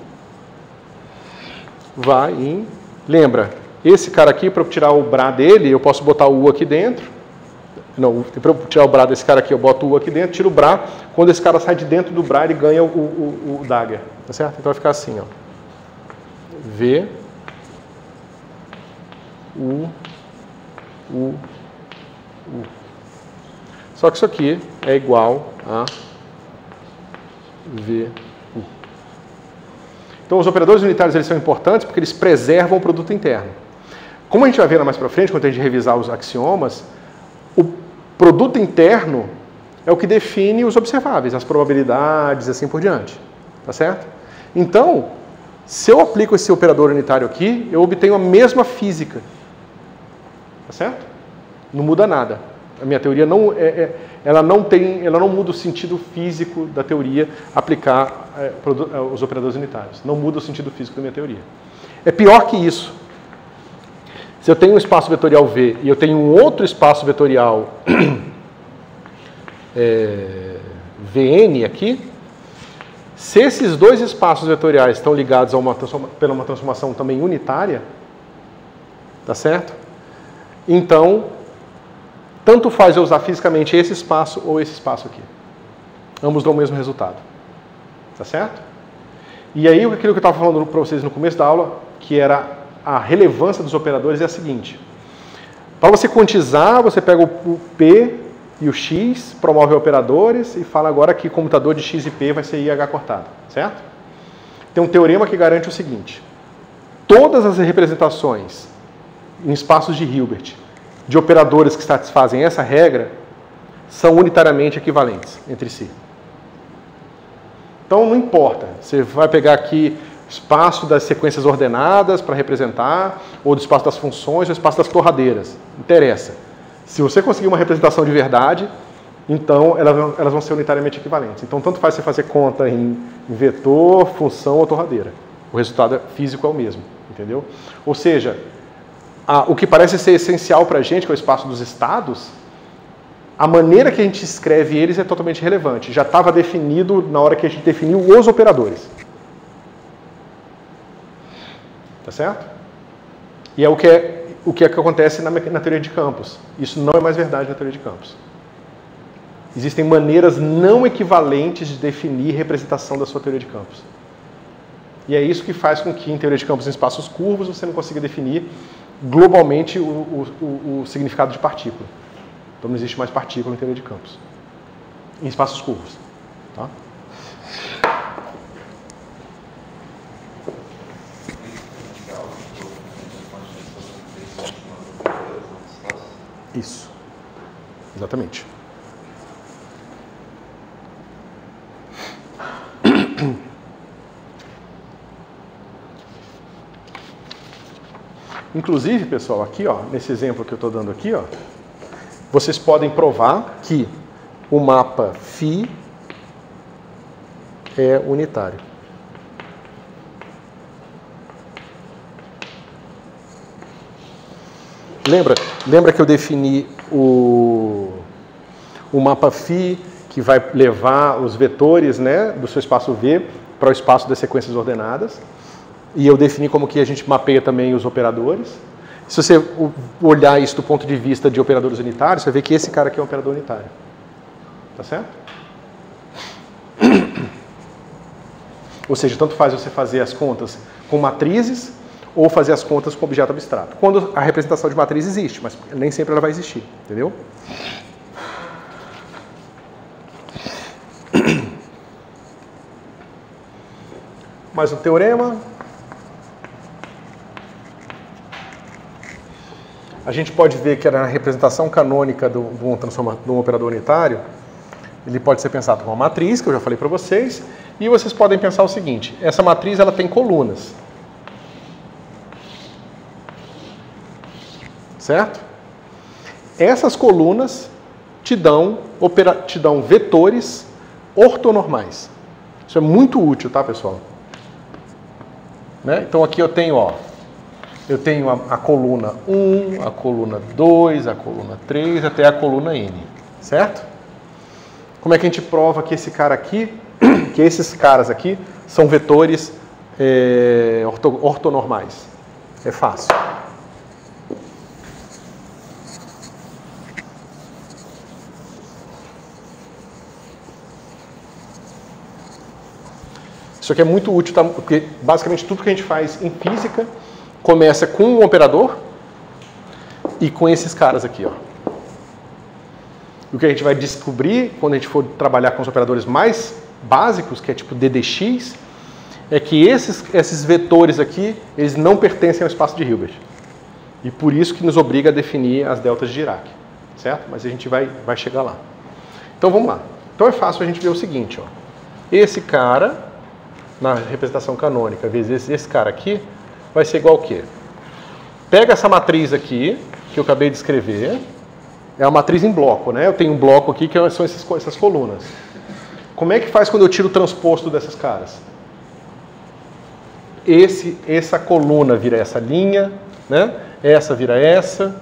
vai em... Lembra, esse cara aqui, para eu tirar o BRA dele, eu posso botar o U aqui dentro. Não, para eu tirar o BRA desse cara aqui, eu boto o U aqui dentro, tiro o BRA. Quando esse cara sai de dentro do BRA, ele ganha o dagger. Tá certo? Então vai ficar assim, ó. V, U. Só que isso aqui é igual a V, U. Então, os operadores unitários eles são importantes porque eles preservam o produto interno. Como a gente vai ver mais para frente, quando a gente revisar os axiomas, o produto interno é o que define os observáveis, as probabilidades e assim por diante. Tá certo? Então, se eu aplico esse operador unitário aqui, eu obtenho a mesma física. Tá certo? Não muda nada. A minha teoria não ela não muda o sentido físico da teoria aplicar os operadores unitários. Não muda o sentido físico da minha teoria. É pior que isso. Se eu tenho um espaço vetorial V e eu tenho um outro espaço vetorial Vn aqui, se esses dois espaços vetoriais estão ligados a uma transformação também unitária, tá certo? Então, tanto faz eu usar fisicamente esse espaço ou esse espaço aqui. Ambos dão o mesmo resultado. Tá certo? E aí, aquilo que eu estava falando para vocês no começo da aula, que era a relevância dos operadores, é a seguinte. Para você quantizar, você pega o P e o X, promove operadores e fala agora que comutador de X e P vai ser IH cortado. Certo? Tem um teorema que garante o seguinte. Todas as representações em espaços de Hilbert de operadores que satisfazem essa regra são unitariamente equivalentes entre si. Então não importa, você vai pegar aqui espaço das sequências ordenadas para representar, ou do espaço das funções, ou do espaço das torradeiras. Não interessa. Se você conseguir uma representação de verdade, então elas vão ser unitariamente equivalentes. Então tanto faz você fazer conta em vetor, função ou torradeira. O resultado físico é o mesmo, entendeu? Ou seja, o que parece ser essencial para a gente, que é o espaço dos estados, a maneira que a gente escreve eles é totalmente relevante. Já estava definido na hora que a gente definiu os operadores. Tá certo? E é o que acontece na teoria de campos. Isso não é mais verdade na teoria de campos. Existem maneiras não equivalentes de definir representação da sua teoria de campos. E é isso que faz com que, em teoria de campos em espaços curvos, você não consiga definir globalmente o significado de partícula. Então não existe mais partícula em teoria de campos. Em espaços curvos. Tá? Isso. Exatamente. Inclusive, pessoal, aqui, ó, nesse exemplo que eu estou dando aqui, ó, vocês podem provar que o mapa φ é unitário. Lembra que eu defini o o mapa phi, que vai levar os vetores, né, do seu espaço V para o espaço das sequências ordenadas. E eu defini como que a gente mapeia também os operadores. Se você olhar isso do ponto de vista de operadores unitários, você vê que esse cara aqui é um operador unitário. Tá certo? Ou seja, tanto faz você fazer as contas com matrizes ou fazer as contas com objeto abstrato. Quando a representação de matriz existe, mas nem sempre ela vai existir, entendeu? Mais um teorema. A gente pode ver que na representação canônica de um operador unitário, ele pode ser pensado como uma matriz, que eu já falei para vocês, e vocês podem pensar o seguinte: essa matriz ela tem colunas. Certo? Essas colunas te dão vetores ortonormais. Isso é muito útil, tá, pessoal? Né? Então aqui eu tenho, a coluna 1, a coluna 2, a coluna 3, até a coluna N. Certo? Como é que a gente prova que esse cara aqui, que esses caras aqui, são vetores ortonormais? É fácil. Isso aqui é muito útil, tá? Porque basicamente tudo que a gente faz em física começa com um operador e com esses caras aqui, ó. O que a gente vai descobrir quando a gente for trabalhar com os operadores mais básicos, que é tipo DDX, é que esses vetores aqui, eles não pertencem ao espaço de Hilbert. E por isso que nos obriga a definir as deltas de Dirac, certo? Mas a gente vai chegar lá. Então vamos lá. Então é fácil a gente ver o seguinte, ó. Esse cara, na representação canônica, vezes esse cara aqui, vai ser igual ao quê? Pega essa matriz aqui, que eu acabei de escrever, é uma matriz em bloco, né? Eu tenho um bloco aqui que são essas colunas. Como é que faz quando eu tiro o transposto dessas caras? Essa coluna vira essa linha, né? Essa vira essa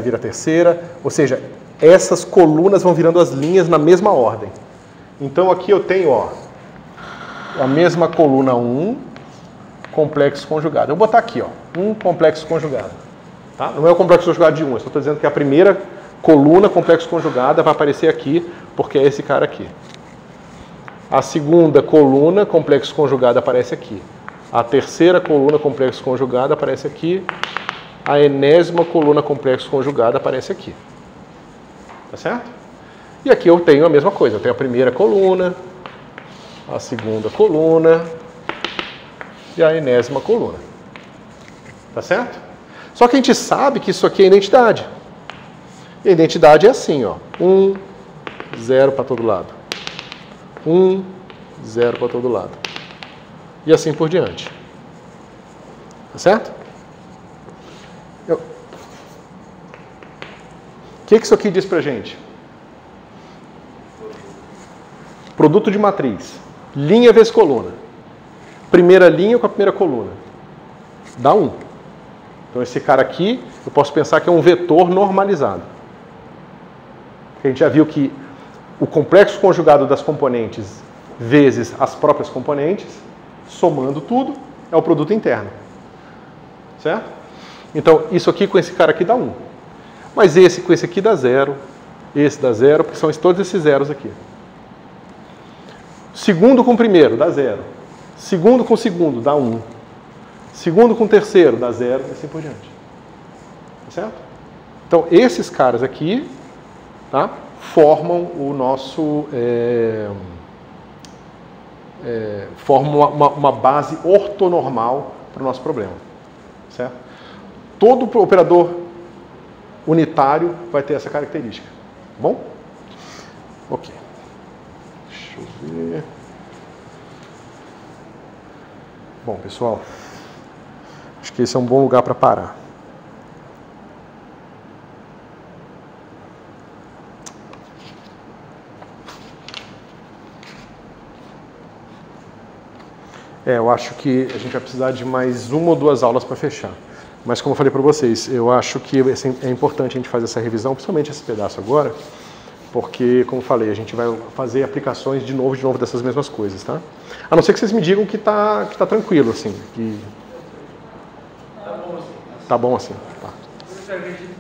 vira a terceira, ou seja, essas colunas vão virando as linhas na mesma ordem. Então aqui eu tenho, ó, a mesma coluna 1, complexo conjugado. Eu vou botar aqui, ó, um complexo conjugado. Tá? Não é o complexo conjugado de 1, eu só estou dizendo que a primeira coluna complexo conjugada vai aparecer aqui, porque é esse cara aqui. A segunda coluna complexo conjugado aparece aqui. A terceira coluna complexo conjugado aparece aqui. A enésima coluna complexo conjugado aparece aqui. Tá certo? E aqui eu tenho a mesma coisa. Eu tenho a primeira coluna, a segunda coluna e a enésima coluna. Tá certo? Só que a gente sabe que isso aqui é identidade. E a identidade é assim, ó. 1, 0 para todo lado. 1, 0 para todo lado. E assim por diante. Tá certo? O que isso aqui diz pra gente? Produto de matriz. Linha vezes coluna. Primeira linha com a primeira coluna. Dá 1. Então esse cara aqui, eu posso pensar que é um vetor normalizado. A gente já viu que o complexo conjugado das componentes vezes as próprias componentes, somando tudo, é o produto interno. Certo? Então isso aqui com esse cara aqui dá 1. Mas esse com esse aqui dá 0. Esse dá 0, porque são todos esses zeros aqui. Segundo com primeiro dá 0. Segundo com segundo dá 1. Segundo com terceiro dá 0 e assim por diante. Tá certo? Então esses caras aqui, tá, formam o nosso... formam uma base ortonormal para o nosso problema. Certo? Todo operador unitário vai ter essa característica. Bom? Ok. Deixa eu ver. Bom, pessoal, acho que esse é um bom lugar para parar. Eu acho que a gente vai precisar de mais uma ou duas aulas para fechar. Mas como eu falei para vocês, eu acho que é importante a gente fazer essa revisão, principalmente esse pedaço agora, Porque, como eu falei, a gente vai fazer aplicações de novo dessas mesmas coisas, tá? A não ser que vocês me digam que tá tranquilo, assim. Que... Tá bom assim. Tá bom assim. Tá. Eu acredito